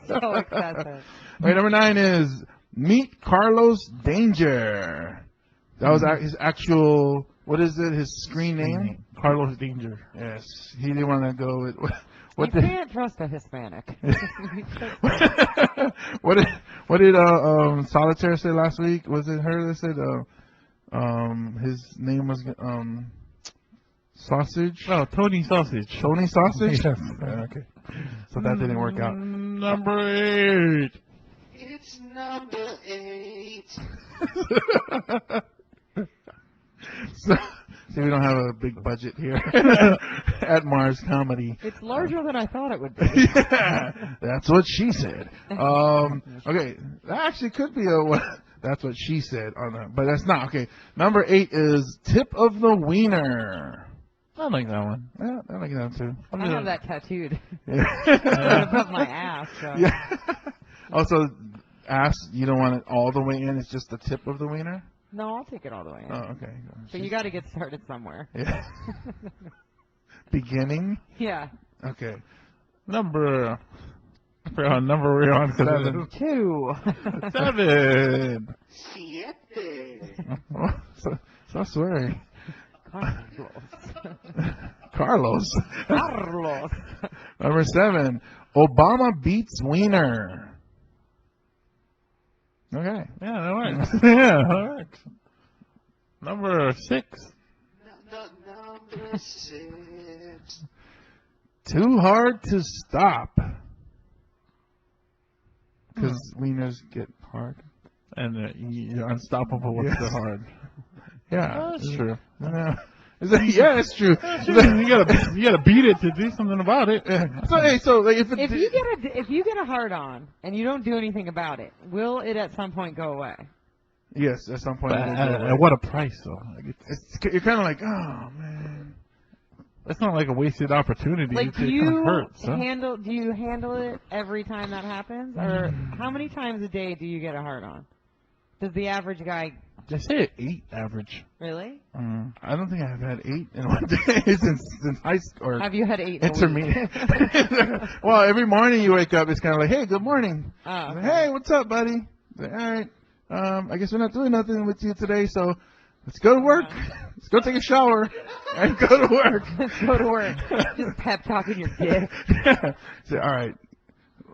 So excessive. Okay, number 9 is Meet Carlos Danger. That was his actual. What is it? His screen name? Carlos Danger. Yes, he didn't want to go with what You the. can't trust a Hispanic. What did Solitaire say last week? Was it her that said his name was Sausage? Oh, Tony Sausage. Tony Sausage? Yes. Okay. So that didn't work out. Number 8. It's number 8. So, see, we don't have a big budget here at Mars Comedy. It's larger than I thought it would be. Yeah, that's what she said. Okay, that actually could be that's what she said on that, but that's not. Okay, number 8 is Tip of the Wiener. I like that one. Yeah, I like that too. I have that tattooed Yeah. above my ass. So. Yeah. Also, ass, you don't want it all the way in, it's just the tip of the wiener? No, I'll take it all the way in. Oh, okay. But you got to get started somewhere. Yeah. Beginning? Yeah. Okay. Number. I forgot what number we're on. 7. 2. 7. Siete. Stop swearing. Carlos. Carlos. Carlos. Number 7. Obama beats wiener. Okay. Yeah, that works. Yeah, that works. Number 6. Number 6. Too hard to stop. Because wieners get hard. And you're unstoppable with the hard. Yeah. That's true. Yeah. Yeah, it's true. You gotta beat it to do something about it. So hey, so like if If you get a hard on and you don't do anything about it, will it at some point go away? yes, at some point. At what a price, though. Like You're kind of like, oh man. it's not like a wasted opportunity. Like, It do kinda you hurts, huh? handle it every time that happens, or how many times a day do you get a hard on? Does the average guy They say 8 average. really? I don't think I've had 8 in one day since high school or Have you had 8 in a intermediate. week? Well, every morning you wake up, it's kind of like, hey, good morning. Oh, okay. Hey, what's up, buddy? Like, all right. I guess we're not doing nothing with you today, so let's go to work. Let's go take a shower and go to work. Let's go to work. Just pep talking your dick. Say, all right.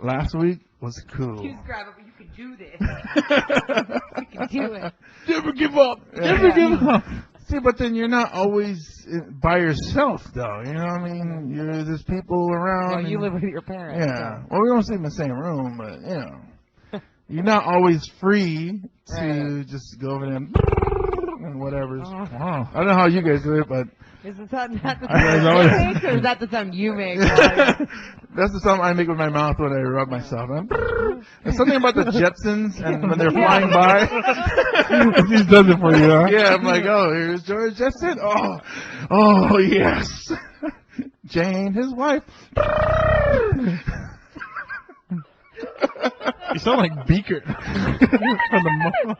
Last week was cool. You grab it, but you can do this. You can do it. Never give up. Never give up. See, but then you're not always by yourself, though. You know what I mean? There's people around. Well, you and- live with your parents. Yeah. Well, we don't sleep in the same room, but, you know. You're not always free to Right. just go over there and whatever. So. Wow. I don't know how you guys do it, but Is the sound not the guys sound always- you make, or is that the sound you make? that's the sound I make with my mouth when I rub myself. There's something about the Jetsons and when they're flying by. He just does it for you, huh? Yeah, I'm like, oh, here's George Jetson. Oh, yes. Jane, his wife. You sound like Beaker. From the mo-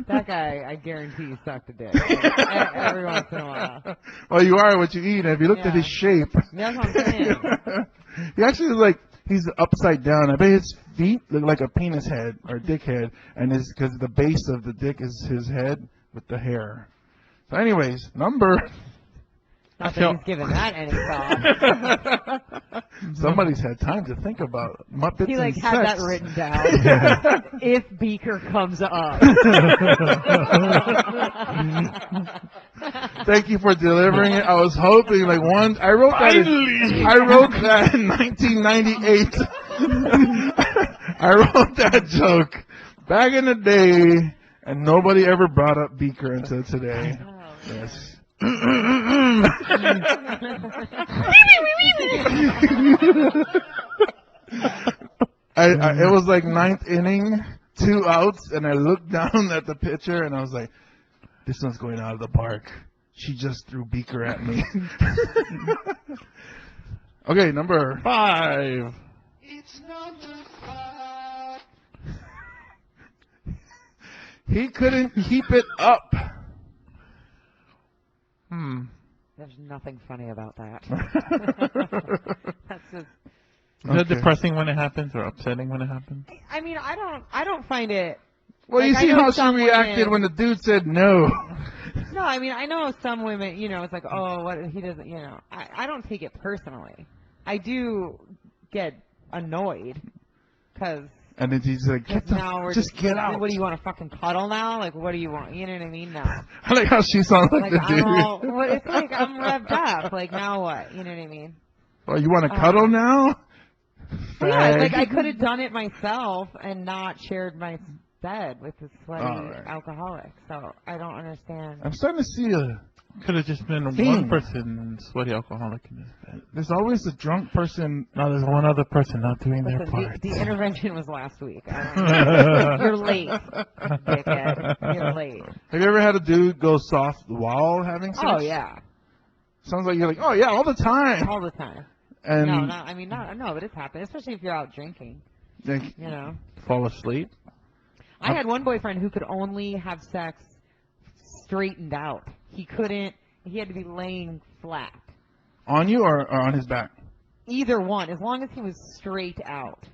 That guy, I guarantee you sucked a dick. Every once in a while. Well, you are what you eat. And if you looked at Yeah. his shape, That's what I'm saying. he actually looks like he's upside down. I bet his feet look like a penis head or dick head, and it's because the base of the dick is his head with the hair. So, anyways, number. Not that he's given that any thought. Somebody's had time to think about Muppets He like and had that sex. written down. If Beaker comes up. Thank you for delivering it. I was hoping like one. I wrote that. In 1998. I wrote that joke back in the day, and nobody ever brought up Beaker until today. Yes. It was like 9th inning, 2 outs, and I looked down at the pitcher and I was like, this one's going out of the park. She just threw Beaker at me. Okay, number 5. It's number 5. He couldn't keep it up. There's nothing funny about that. That's just. Is that Okay. depressing when it happens or upsetting when it happens? I mean, I don't find it. Well, you Like, I see know how she some reacted women- when the dude said no. No, I mean, I know some women, it's like, oh, what he doesn't, I don't take it personally. I do get annoyed because And then he's like, now we're just get out. What do you want to fucking cuddle now? Like, what do you want? You know what I mean? No. I like how she sounds like, Like, the dude. it's like I'm revved up. Like, now what? You know what I mean? Oh, you want to cuddle now? But yeah, it's like Fag. I could have done it myself and not shared my bed with this sweaty Alright. alcoholic. So I don't understand. I'm starting to see Could have just been Theme. one person, sweaty alcoholic in this bed. there's always a drunk person. Now there's one other person not doing their Listen, part. the intervention was last week. I don't know. You're late, dickhead. You're late. Have you ever had a dude go soft while having sex? Oh yeah, Sounds like you're like, oh yeah, all the time. all the time. And No, but it's happened, especially if you're out drinking. like, You know, Fall asleep. I had one boyfriend who could only have sex straightened out. He couldn't. He had to be laying flat. on you or on his back? Either one, as long as he was straight out.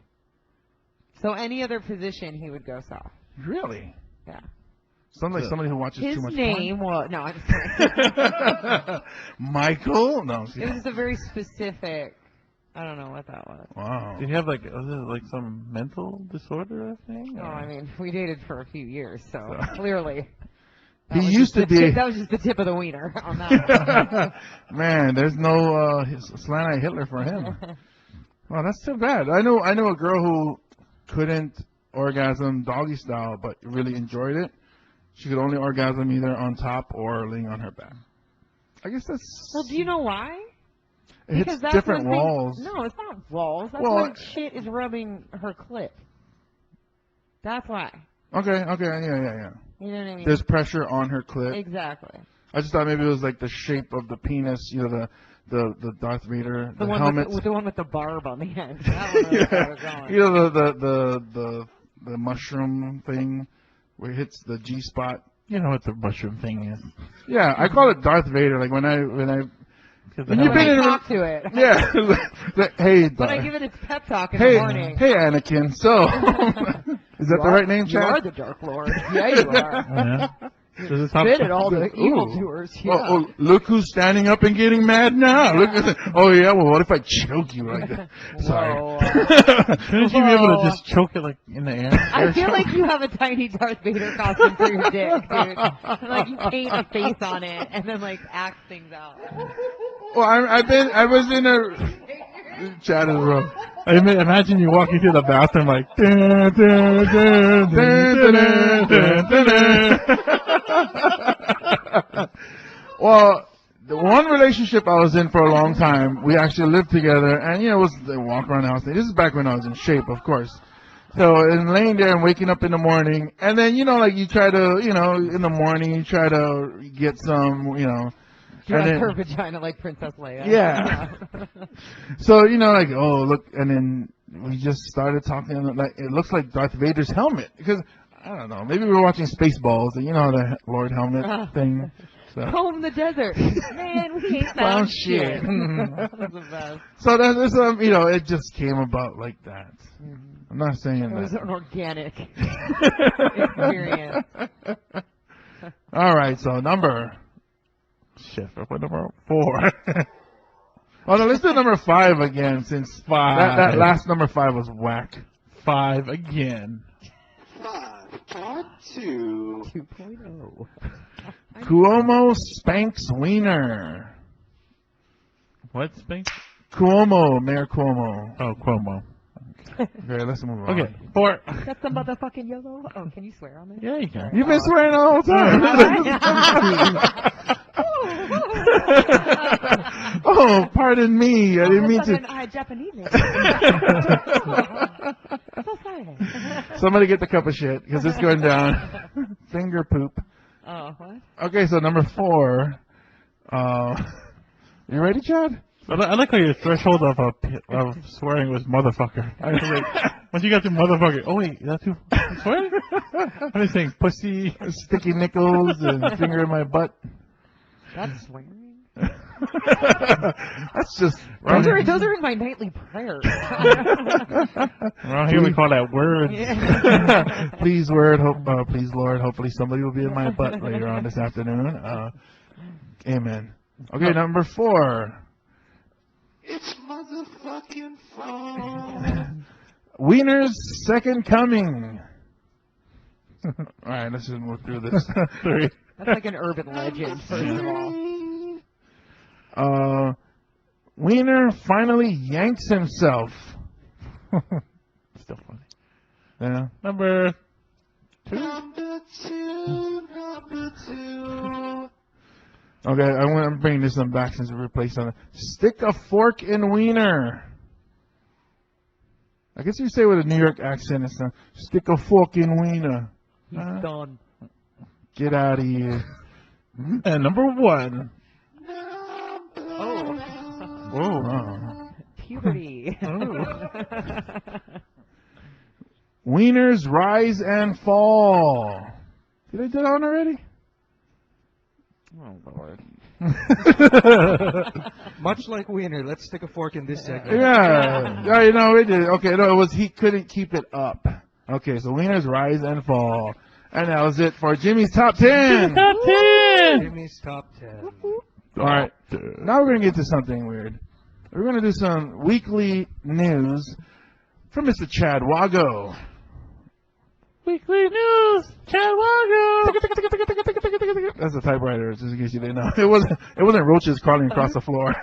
So any other position, he would go soft. Really? Yeah. Sounds like somebody who watches His too much name was no, I'm just kidding. porn. Michael? No. It was just a very specific. I don't know what that was. Wow. Did he have was it like some mental disorder or thing? No, or- I mean we dated for a few years, so clearly. He that was used just to the be. tip- that was just the tip of the wiener on that one. Man, there's no slant-eye Hitler for him. Well, that's too bad. I know a girl who couldn't orgasm doggy style, but really enjoyed it. She could only orgasm either on top or laying on her back. I guess that's. Well, do you know why? It hits that's different when things- walls. No, it's not walls. That's Well, when shit is rubbing her clit. That's why. Okay, yeah. You know what I mean? There's pressure on her clit. Exactly. I just thought maybe it was like the shape of the penis, the Darth Vader, the helmet. with the one with the barb on the end. That one was where I was going. The mushroom thing where it hits the G spot. You know what the mushroom thing is. Yeah, I call it Darth Vader. Like when I Because When I you've When been I in a- talk to it. yeah. Hey, When I Darth. give it its pep talk in Hey, the morning. hey, Anakin. So, is that the right name, You are Chad? the Dark Lord. Yeah, you are. Yeah. Does it talk- Spit at all the Ooh. evildoers. Yeah. Oh, look who's standing up and getting mad now. Look at oh yeah, well what if I choke you like that? Sorry. Whoa. Shouldn't you be able Whoa. to just choke it like in the air? I feel like you have a tiny Darth Vader costume for your dick, dude. Like you paint a face on it and then like act things out. Well, I was in a Chad is wrong. I mean, imagine you walking through the bathroom like. "Dun, dun, dun, dun, dun, dun, dun." Well, the one relationship I was in for a long time, we actually lived together, and it was they walk around the house. This is back when I was in shape, of course. So, and laying there and waking up in the morning, and then like you try to, in the morning you try to get some, Dress and then- her vagina like Princess Leia. Yeah. So like oh look, and then we just started talking like it looks like Darth Vader's helmet because I don't know maybe we were watching Spaceballs, the Lord helmet thing. So. Home the desert. Man, we ain't Found found shit. shit. That was the best. So that's it just came about like that. I'm not saying It was that. an organic experience. All right, so number. Shit, what number 4? Oh no, let's do number 5 again since 5. that last number 5 was whack. 5 again. 5, part 2. 2.0. Cuomo spanks wiener. What, Spink? Cuomo, Mayor Cuomo. Oh, Cuomo. Okay, let's move on. Okay, 4. That's the motherfucking yellow. Oh, can you swear on this? Yeah, you can. You've been swearing the whole time. Oh, pardon me. I didn't mean to. Japanese name. So sorry. Somebody get the cup of shit because it's going down. Finger poop. Oh, what? Okay, so number 4. You ready, Chad? I like how your threshold of swearing was motherfucker. I was like, once you got to motherfucker, oh wait, that's too swearing? I'm just saying pussy. Sticky nickels and finger in my butt. That's swearing. That's just. Those are in my nightly prayers. Around here we call that words. Yeah. Please, please, Lord. Hopefully, somebody will be in my butt later on this afternoon. Amen. Okay, number 4. It's motherfucking fun. Wiener's second coming. All right, let's just move through this. 3. That's like an urban legend, first of all. Wiener finally yanks himself. Still funny. Yeah. Number 2. Number 2. Okay, I'm bringing this one back since we replaced something. Stick a fork in wiener. I guess you say with a New York accent, it's not stick a fork in wiener. He's done. Get out of here. And number 1. Oh. Whoa. Puberty. Wieners rise and fall. Did I do that one already? Oh, Lord. Much like Wiener, let's stick a fork in this segment. Yeah, you know, it did. Okay, no, it was he couldn't keep it up. Okay, so wieners rise and fall. And that was it for Jimmy's Top 10. Top 10! Jimmy's Top 10. All right, now we're going to get to something weird. We're going to do some weekly news from Mr. Chad Wago. Weekly news, Chad Wago. That's a typewriter, just in case you didn't know. It wasn't roaches crawling across the floor.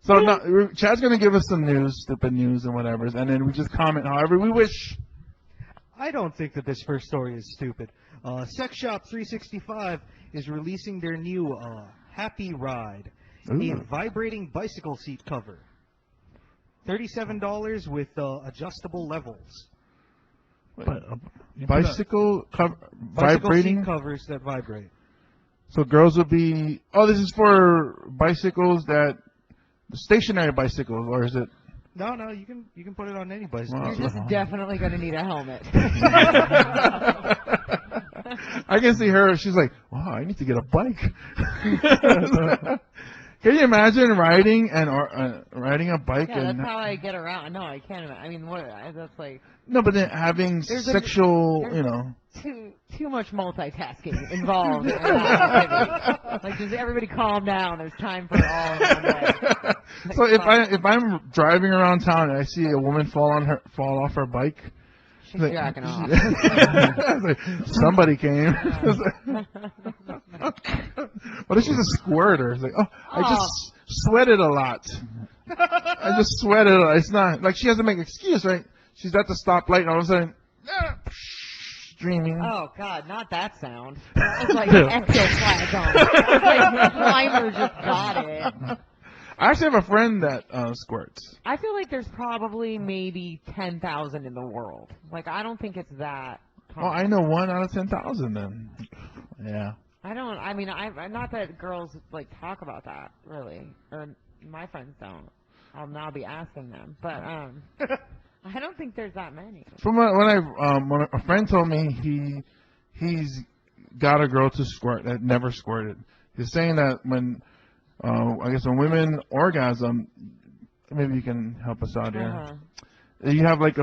So now, Chad's going to give us some news, stupid news and whatever, and then we just comment however we wish. I don't think that this first story is stupid. Sex Shop 365 is releasing their new Happy Ride, a vibrating bicycle seat cover. $37 with adjustable levels. Bicycle Bicycle vibrating. seat covers that vibrate. So girls would be. Oh, this is for bicycles that stationary bicycles, or is it? No, you can put it on any bicycle. Wow. You're just definitely going to need a helmet. I can see her. She's like, "Wow, I need to get a bike." Can you imagine riding riding a bike Yeah, and that's how I get around. No, I can't imagine. I mean, that's like no, but then having sexual, too much multitasking involved. In that. Like, does everybody calm down? There's time for all of them. Like, So if I'm driving around town and I see a woman fall off her bike, she's jacking off. It's like, somebody came. What if she's a squirter? It's like, I just sweated a lot. I just sweated a lot. It's not like she has to make an excuse, right? She's at the stoplight and all of a sudden, streaming. Oh God, not that sound. That was like ectoplasm. Like Climber just got it. I actually have a friend that squirts. I feel like there's probably maybe 10,000 in the world. Like, I don't think it's that Well, I know 1 out of 10,000 then. Yeah. Not that girls, like, talk about that, really. Or my friends don't. I'll now be asking them. But, I don't think there's that many. From when a friend told me he's got a girl to squirt that never squirted. He's saying that when when women orgasm, maybe you can help us out here. Uh-huh. You have like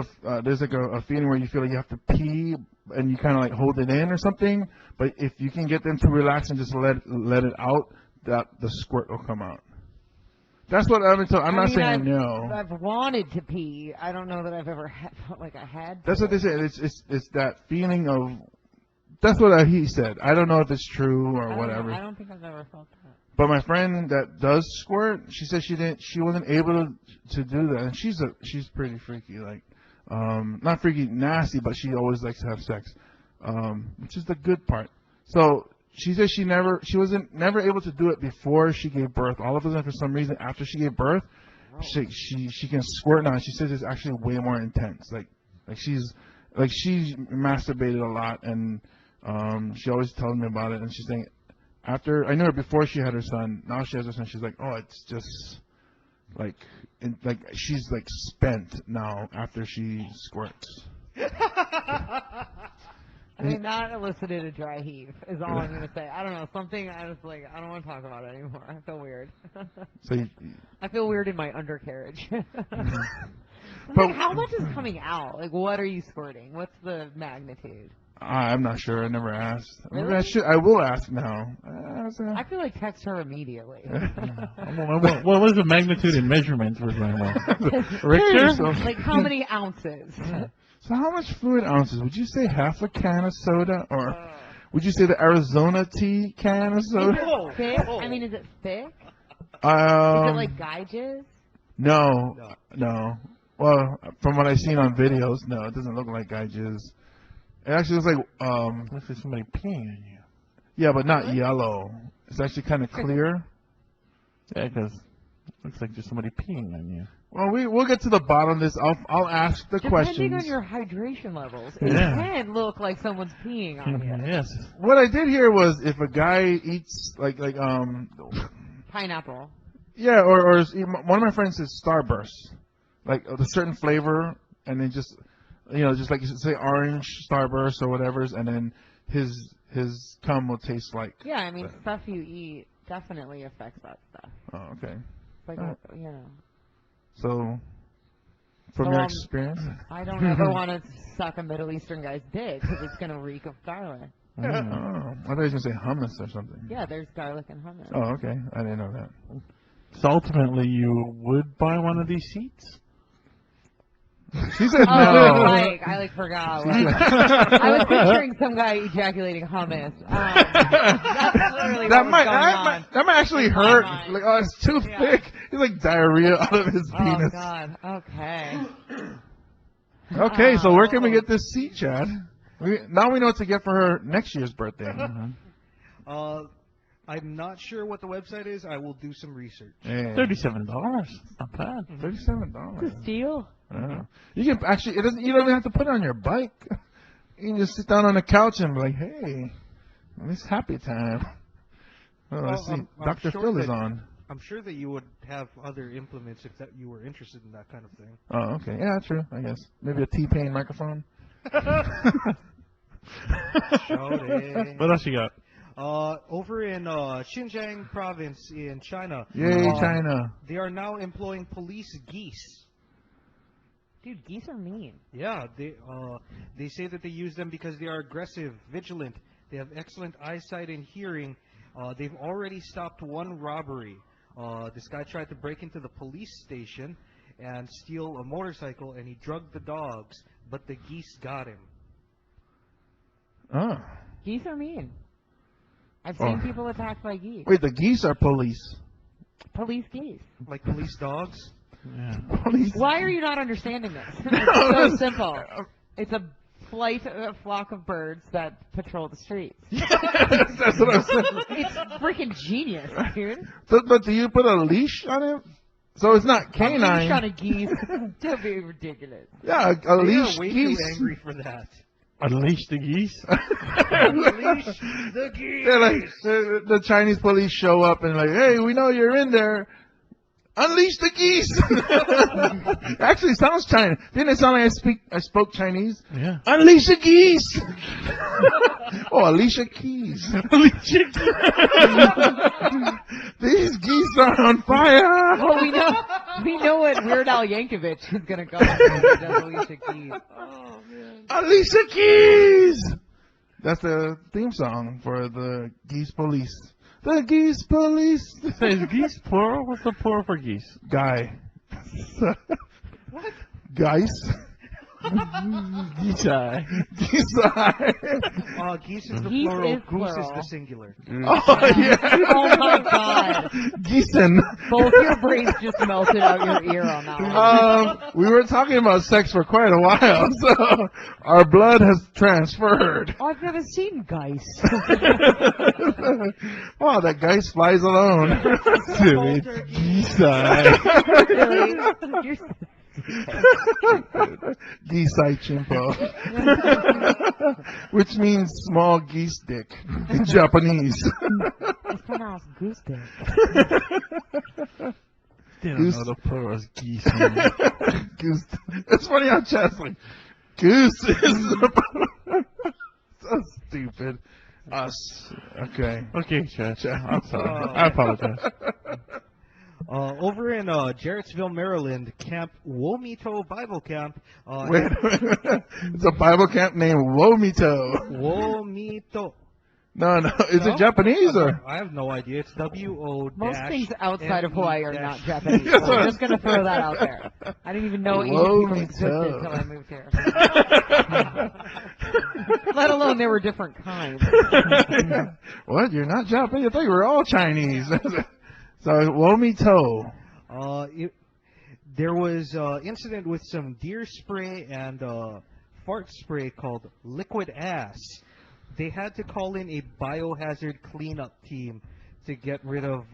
there's like a feeling where you feel like you have to pee and you kind of like hold it in or something. But if you can get them to relax and just let it out, that the squirt will come out. That's what I've been told. I'm not saying no. I've wanted to pee. I don't know that I've ever felt like I had. That's what they said. It's that feeling of. That's what he said. I don't know if it's true or whatever. I don't think I've ever felt that. But my friend that does squirt, she said she wasn't able to do that, and she's pretty freaky, like not freaky nasty, but she always likes to have sex, which is the good part. So she said she wasn't never able to do it before she gave birth. All of a sudden, for some reason, after she gave birth, she can squirt now. She says it's actually way more intense. Like she masturbated a lot, and she always tells me about it, and she's saying after I knew her before she had her son. Now she has her son. She's like, oh, it's just like, she's like spent now after she squirts. I mean, that elicited a dry heave, is all I'm going to say. I don't know, something I was like, I don't want to talk about it anymore. I feel weird. So I feel weird in my undercarriage. But- Like, how much is coming out? Like, what are you squirting? What's the magnitude? I'm not sure. I never asked. Maybe Really? I will ask now. I feel like text her immediately. What was the magnitude in measurements we're going with? Richter? Like, how many ounces? So how much fluid ounces? Would you say half a can of soda, or would you say the Arizona tea can of soda? Thick? I mean, is it thick? Is it like guy jizz? No. Well, from what I've seen on videos, no, it doesn't look like guy jizz. It actually looks like Looks like somebody peeing on you. yeah, but not yellow. It's actually kind of clear. Yeah, because looks like just somebody peeing on you. Well, we'll get to the bottom of this. I'll ask the Depending questions. on your hydration levels, it Yeah. can look like someone's peeing on you. Yes. What I did hear was if a guy eats Pineapple. yeah, or one of my friends says Starburst, like a certain flavor, and then just just like say orange Starburst or whatever's, and then his cum will taste like. Yeah, I mean, stuff you eat definitely affects that stuff. Oh, okay. It's like, you know. So, from So, your experience, I don't ever want to suck a Middle Eastern guy's dick because it's going to reek of garlic. oh, I thought you were gonna say hummus or something. Yeah, there's garlic and hummus. Oh, okay. I didn't know that. So ultimately, you would buy one of these seats? She said Oh, no. I forgot. I was picturing some guy ejaculating hummus. That's literally That what might was going on. that might actually in my hurt. mind. Like, oh, it's too Yeah. thick. It's like diarrhea out of his Oh penis. God. Okay. Okay, so where can we get this seat, Chad? Now we know what to get for her next year's birthday. I'm not sure what the website is. I will do some research. Hey, $37. Not bad. $37. Steal? You can actually. It doesn't. You don't even have to put it on your bike. You can just sit down on the couch and be like, "Hey, it's happy time." Oh, let's see. I'm Dr. sure Phil is that- on. I'm sure that you would have other implements if that you were interested in that kind of thing. Oh, okay. Yeah, true. I guess maybe a T-Pain microphone. What else you got? Over in Xinjiang province in China. Yay, China! They are now employing police geese. Dude, geese are mean. Yeah, they say that they use them because they are aggressive, vigilant. They have excellent eyesight and hearing. They've already stopped one robbery. This guy tried to break into the police station and steal a motorcycle, and he drugged the dogs, but the geese got him. Oh, Geese are mean. I've seen people attacked by geese. wait, the geese are police. Police geese. Like police dogs? Yeah. Police. Why are you not understanding this? It's so simple. It's a flock of birds that patrol the streets. That's what I'm saying. It's freaking genius, dude. But do you put a leash on it? So it's not I'm canine. trying to geese. Don't be ridiculous. Yeah, a They are leash way geese. too angry for that. Unleash the geese? Unleash the geese! They're like the Chinese police show up and like, hey, we know you're in there. Unleash the geese. Actually, sounds Chinese. Didn't it sound like I spoke Chinese? Yeah. Unleash the geese. Oh, Alicia Keys. These geese are on fire. Well, we know what Weird Al Yankovic is gonna go with when he does Alicia Keys. Alicia Keys. That's the theme song for the Geese Police. The Geese Police. Is geese plural? What's the plural for geese? Guy. What? Geese. Geese eye. Geese eye. Geese is the Geese plural, is goose is plural. the singular. Oh, yeah. Oh my God! Geesen. Both your brains just melted out your ear on that one. We were talking about sex for quite a while, so our blood has transferred. Oh, I've never seen geese. Wow, that geese flies alone. Silly geese eye. Really? You're Gisai chimpo. Which means small geese dick in Japanese. It's pronounced goose dick. They don't Goose. know the plural is geese. Man. Goose. It's funny how Chad's like, goose is so stupid. Us. Okay. Okay, Chad. Chad. I'm sorry. I apologize. Over in Jarrettsville, Maryland, Camp Womito Bible Camp. Wait. It's a Bible camp named Womito. Womito. No. Is No? it Japanese or? I have no idea. It's W-O. Most things outside of Hawaii are not dash- Japanese. Yes, So I'm sir. just going to throw that out there. I didn't even know Asian Whoa, people me existed too. until I moved here. Let alone there were different kinds. What? You're not Japanese? I thought you were all Chinese. So Womito. There was incident with some deer spray and fart spray called liquid ass. They had to call in a biohazard cleanup team to get rid of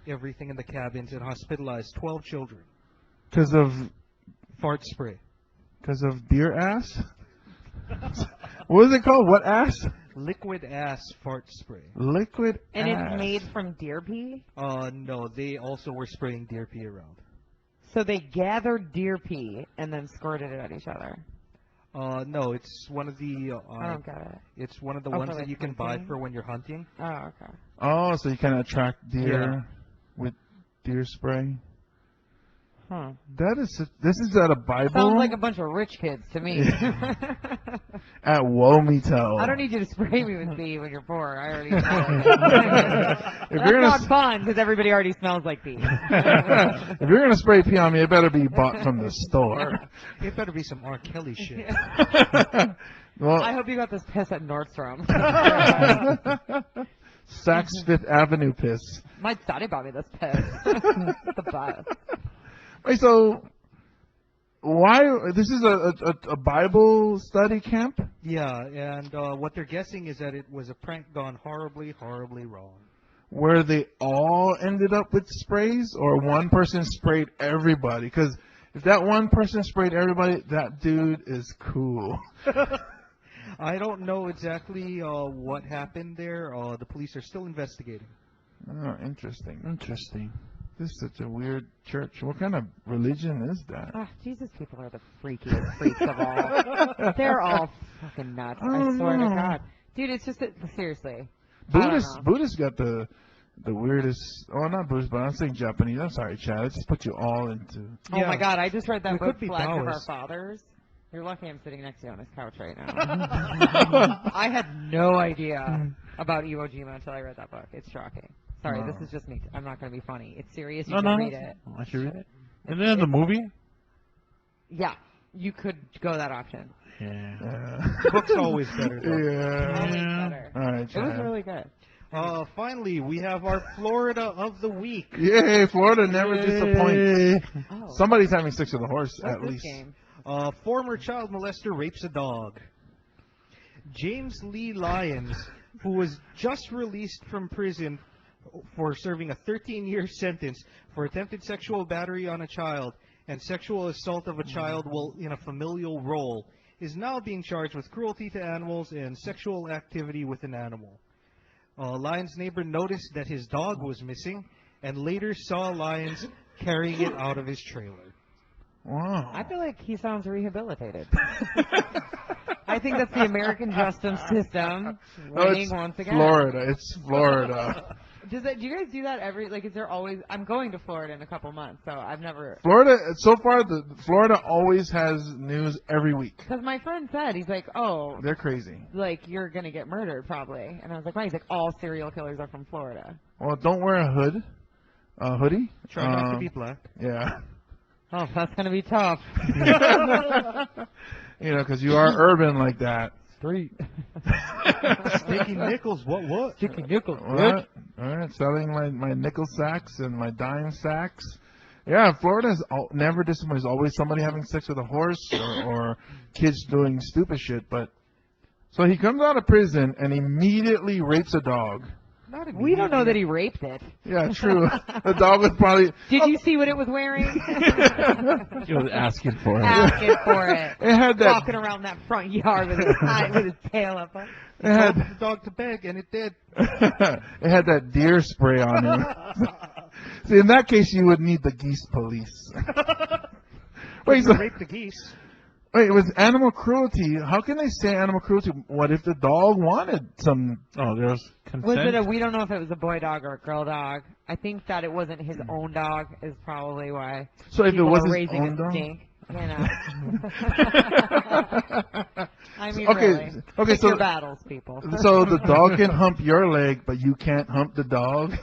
everything in the cabins and hospitalize 12 children. Because of Fart spray. deer ass? What is it called? What ass? Liquid ass fart spray. Liquid And ass. it's made from deer pee? No, they also were spraying deer pee around. So they gathered deer pee and then squirted it at each other. No, it's one of the. I don't get it. It's one of the Oh, ones for, that like, you can buy hunting? for when you're hunting. Oh, okay. Oh, so you can attract deer Yeah. with deer spray. Huh. This is at a Bible Sounds like a bunch of rich kids to me. at Womito. I don't need you to spray me with pee when you're poor. I already know it. If That's you're gonna not fun because everybody already smells like pee. if you're gonna spray pee on me, it better be bought from the store. It better be some R. Kelly shit. Well, I hope you got this piss at Nordstrom. Saks Fifth Avenue piss. My daddy bought me this piss. The best. Wait, so why? This is a Bible study camp? Yeah, and what they're guessing is that it was a prank gone horribly, horribly wrong. Where they all ended up with sprays, or one person sprayed everybody? Because if that one person sprayed everybody, that dude is cool. I don't know exactly what happened there. The police are still investigating. Oh, interesting. Interesting. This is such a weird church. What kind of religion is that? Ah, Jesus, people are the freakiest freaks of all. They're all fucking nuts. I swear to God. Dude, it's just, seriously. I don't know. Buddhists got the weirdest. Oh, not Buddhist, but I'm saying Japanese. I'm sorry, Chad. I just put you all into. Oh Yeah. my God, I just read that We book, could be Flags of Our Taoists. Fathers. You're lucky I'm sitting next to you on this couch right now. I had no idea about Iwo Jima until I read that book. It's shocking. Sorry, Wow. this is just me. I'm not going to be funny. It's serious. You No, can no. read it. I should read it. And then the movie? Yeah, you could go that option. Yeah. Yeah. Book's always better, though. Yeah. Always Yeah. better. All right, It was Chad. really good. Finally, we have our Florida of the week. Yay, Florida never disappoints. Oh, Somebody's having sex with a horse, what's at this least. game? Former child molester rapes a dog. James Lee Lyons, who was just released from prison for serving a 13-year sentence for attempted sexual battery on a child and sexual assault of a child while in a familial role, is now being charged with cruelty to animals and sexual activity with an animal. Lyons' neighbor noticed that his dog was missing and later saw Lyons carrying it out of his trailer. Wow. I feel like he sounds rehabilitated. I think that's the American justice system No, winning it's once again. Florida. It's Florida. Do you guys do that every, like, is there always, I'm going to Florida in a couple months, so I've never, Florida, so far, Florida always has news every week. because my friend said, he's like, oh, They're crazy. like, you're going to get murdered probably. And I was like, why? He's like, all serial killers are from Florida. Well, don't wear a hoodie. Try not to be black. Yeah. Oh, that's going to be tough. You know, because you are urban like that. Street. Sticky nickels, what? Sticky nickels, What? All right, selling my nickel sacks and my dime sacks. Yeah, Florida's never disappoints. There's always somebody having sex with a horse or kids doing stupid shit. But so he comes out of prison and immediately rapes a dog. Not We don't know that immediately. he raped it. Yeah, true. The dog was probably. Did you see what it was wearing? He was asking for it. Asking for it. It had that. Walking around that front yard with his tail up. It Told had. the dog to beg, and it did. It had that deer spray on it. See, in that case, you would need the geese police. Wait, so, Rape the geese. wait, with animal cruelty, how can they say animal cruelty? What if the dog wanted some? Oh, there was consent. Was it we don't know if it was a boy dog or a girl dog. I think that it wasn't his own dog is probably why. So if it people was are his raising own a dog? stink, you know. I mean, Okay, really. okay, Pick so- your battles, people. So the dog can hump your leg, but you can't hump the dog?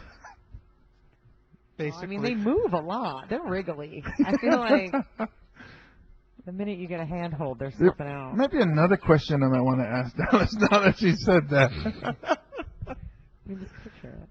Basically. I mean, they move a lot. They're wriggly. I feel like the minute you get a handhold, they're There slipping out. might be another question I might want to ask Dallas now that she said that. You just picture it.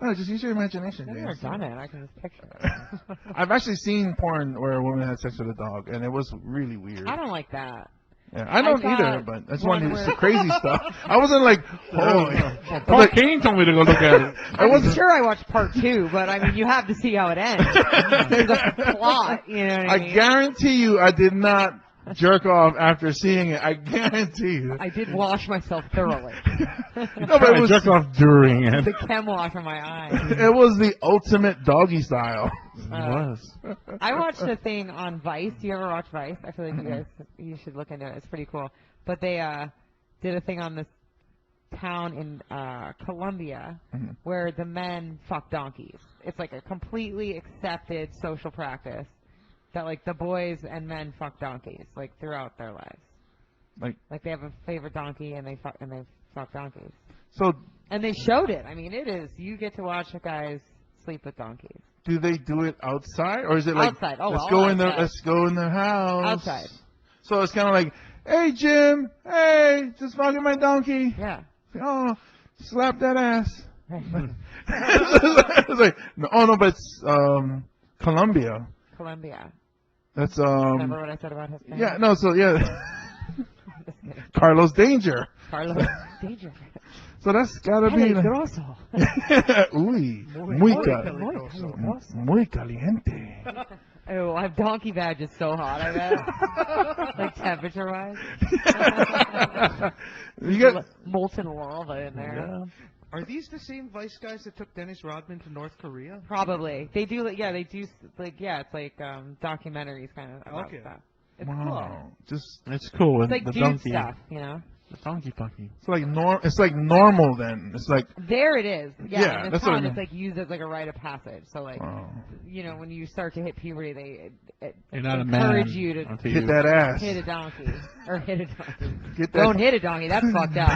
No, just use your imagination, I've never James. done it. I can just picture it. I've actually seen porn where a woman had sex with a dog, and it was really weird. I don't like that. Yeah, I don't saw either, but I just one wanted where- some crazy stuff. I wasn't like, oh, Paul King told me to go look at it. I wasn't Sure, I watched part 2, but I mean, you have to see how it ends. There's a plot, you know what I I mean? guarantee you, I did not jerk off after seeing it. I guarantee you. I did wash myself thoroughly. No, but it I was jerked off during it. The chem wash on my eye. it was the ultimate doggy style. It was. I watched a thing on Vice. Do you ever watch Vice? I feel like you should look into it. It's pretty cool. But they did a thing on this town in Colombia where the men fuck donkeys. It's like a completely accepted social practice that like the boys and men fuck donkeys like throughout their lives. Like, They have a favorite donkey and they fuck donkeys. so And they showed it. I mean, it is. You get to watch the guys sleep with donkeys. do they do it outside, or is it like Outside. Oh, let's all go in the outside. let's go in the house Outside. So it's kind of like, hey Jim, hey, just fucking my donkey. Yeah. Oh, slap that ass. It's like, no, oh no, but it's Colombia. Colombia. That's Remember what I said about his family? yeah, no, so yeah, Just kidding. Carlos Danger. Carlos. Danger. So that's gotta be. Peligroso. Uy, muy, Muy peligroso. muy caliente. Oh, I have donkey badges so hot, I bet. Like temperature-wise. You got Molten lava in there. Are these the same Vice guys that took Dennis Rodman to North Korea? Probably. They do, yeah, it's like documentaries kind of about Okay. stuff. It's wow, just It's cool with cool. It's like the dude donkey. stuff, you know? The donkey fucking. it's like normal then. It's like There it is. Yeah, Yeah, in that's the what I town, mean. it's like used as like a rite of passage. So like, wow. you know, when you start to hit puberty, they You're not a man. encourage you to until Hit you- that ass. hit a donkey or hit a donkey. Get that. Don't hit a donkey. That's fucked up.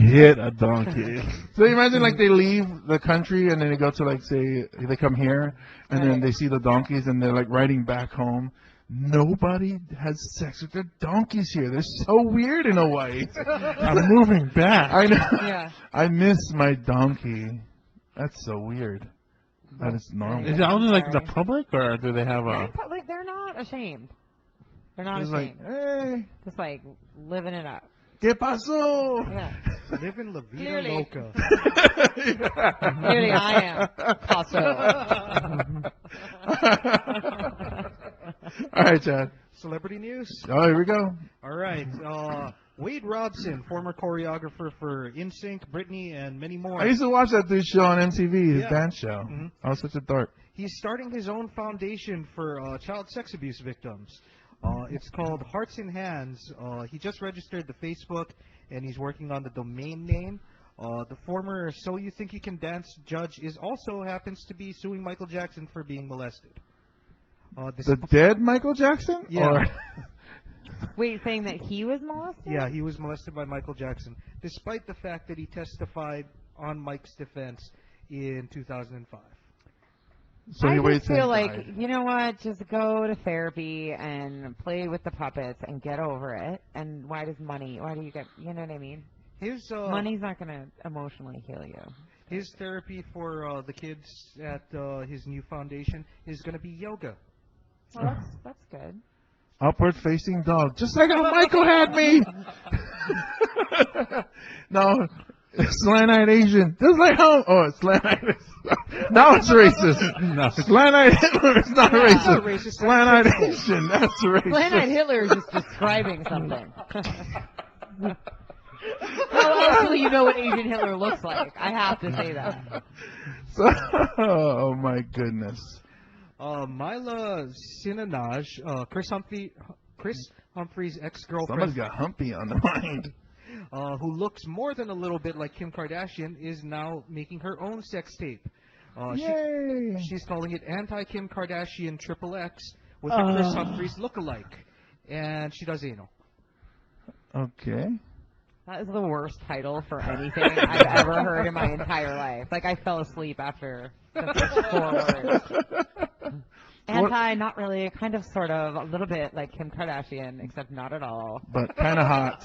Hit a donkey. So you imagine like they leave the country and then they go to like say they come here and then they see the donkeys and they're like riding back home. Nobody has sex with their donkeys here. They're so weird in Hawaii. I'm moving back. I know. Yeah. I miss my donkey. That's so weird. That is normal. Is it out in like the Sorry. public or do they have a? Like they're not ashamed. They're not It's like, ashamed. hey, Just like living it up. ¿qué pasó? Yeah. Living La Vida Clearly. Loca. Clearly, I am Picasso. All right, Chad. Celebrity news. Oh, here we go. All right. Wade Robson, former choreographer for NSYNC, Britney, and many more. I used to watch that dude's show on MTV, his Yeah. dance show. Mhm. I was such a dork. He's starting his own foundation for child sex abuse victims. It's called Hearts in Hands. He just registered the Facebook, and he's working on the domain name. The former So You Think You Can Dance judge is also happens to be suing Michael Jackson for being molested. The dead Michael Jackson? Yeah. Or- Wait, saying that he was molested? Yeah, he was molested by Michael Jackson, despite the fact that he testified on Mike's defense in 2005. so he I waits just feel and like, died. you know what? Just go to therapy and play with the puppets and get over it. And why do you get, you know what I mean? His Money's not going to emotionally heal you. his therapy for the kids at his new foundation is going to be yoga. Well, that's good. Upward facing dog. Just like how Michael had me. No, slant-eyed Asian. Just like how? Oh, slant-eyed. Now it's racist. No. Slant-eyed Hitler is not Yeah. racist. Not racist, Slant-eyed that's Asian. That's racist. Slant-eyed Hitler is just describing something. How else will you know what Asian Hitler looks like? I have to say that. So, oh my goodness. Mila Sinanaj, Chris Humphrey's ex-girlfriend, Someone's got Humpy on the mind. who looks more than a little bit like Kim Kardashian, is now making her own sex tape. Yay. She's calling it Anti-Kim Kardashian Triple X with a Chris Humphreys lookalike. And she does anal. Okay. That is the worst title for anything I've ever heard in my entire life. Like, I fell asleep after the first 4 words. Anti, not really, kind of, sort of, a little bit like Kim Kardashian, except not at all. But kind of hot.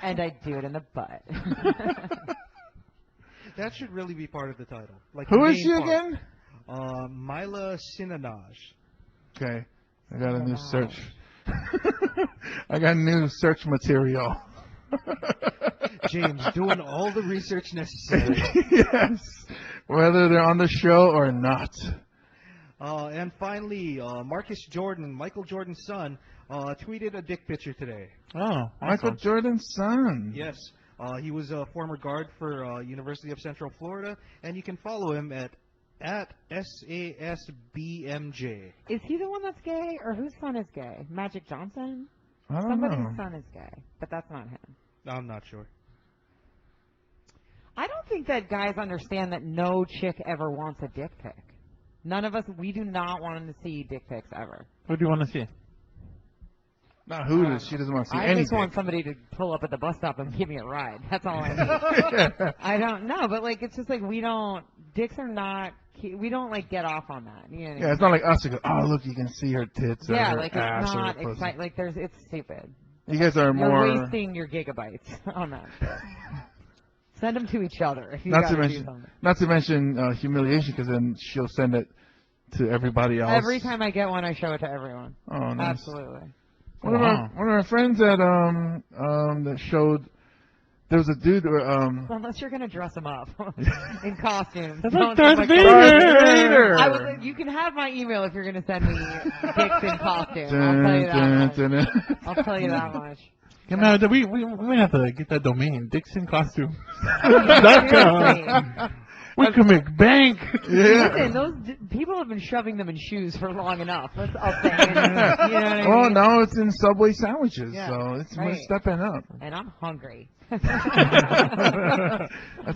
And I do it in the butt. That should really be part of the title. Like Who the is main she part. again? Mila Sinanaj. Okay. I got a new search. I got new search material. James doing all the research necessary. Yes. Whether they're on the show or not. And finally, Marcus Jordan, Michael Jordan's son, tweeted a dick picture today. Oh, Michael awesome. Jordan's son. Yes. He was a former guard for University of Central Florida, and you can follow him at SASBMJ. Is he the one that's gay, or whose son is gay? Magic Johnson? I don't Somebody's know. son is gay, but that's not him. I'm not sure. I don't think that guys understand that no chick ever wants a dick pic. None of us, we do not want them to see dick pics ever. What do you want to see? Not who does. She doesn't want to see I anything. just want somebody to pull up at the bus stop and give me a ride. That's all I need. I don't know, but like it's just like we don't. Dicks are not. We don't like get off on that. You know what I mean? Yeah, it's not like us to go, oh, look, you can see her tits or Yeah, her like ass it's or her not pussy. exciting. Like it's stupid. You guys are You're more... wasting your gigabytes on that. Send them to each other if you Not gotta to do mention, something. not to mention humiliation, because then she'll send it to everybody else. Every time I get one, I show it to everyone. Oh, nice. Absolutely. One of our friends that that showed, there was a dude Well, unless you're gonna dress them up in costumes. That's Don't like Darth like Vader. I was. You can have my email if you're gonna send me dicks in costume. I'll tell you that much. I'll tell you that much. You know, we might have to get that domain, DixonCostume.com. Seriously. We can make bank. Yeah. Listen, those people have been shoving them in shoes for long enough. Let's up the ante. You know what I mean? Oh, now it's in Subway sandwiches, Yeah, so we're right. stepping up. And I'm hungry. That's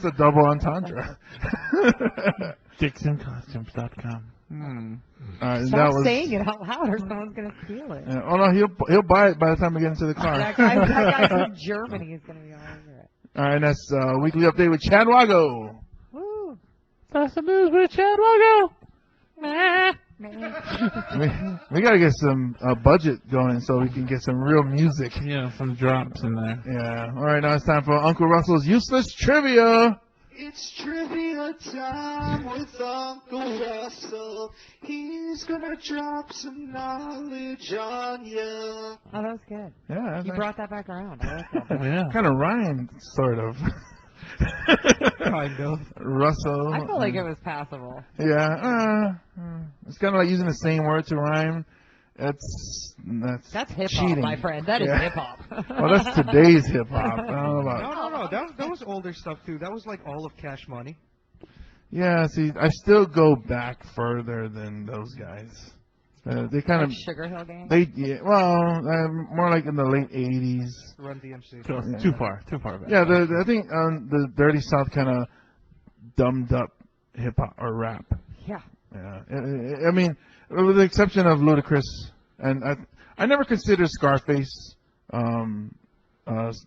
a double entendre. DixonCostumes.com. That Stop was, saying it out loud or someone's going to steal it. yeah. Oh, no, he'll buy it by the time we get into the car. That guy from Germany is going to be all over it. All right, that's weekly update with Chad Wago. Woo. That's the news with Chad Wago. We got to get some budget going so we can get some real music. Yeah, some drops in there. Yeah. All right, now it's time for Uncle Russell's useless trivia. It's trivia time with Uncle Russell. He's gonna drop some knowledge on ya. Oh, that was good. Yeah, You brought that back around. I like that. Yeah. kind of rhymed, sort of. Kind of. Russell. I feel like it was passable. Yeah. It's kind of like using the same word to rhyme. That's That's hip hop, cheating. my friend. That is Yeah. hip hop. Well, that's today's hip hop. I don't know about. No. That was older stuff too. That was like all of Cash Money. Yeah, see, I still go back further than those guys. They kind Like of, Sugar Hill Gang. more like in the late '80s. Run DMC. So it's too far back. Yeah, I think the Dirty South kind of dumbed up hip hop or rap. Yeah. Yeah, I mean, with the exception of Ludacris, and I never considered Scarface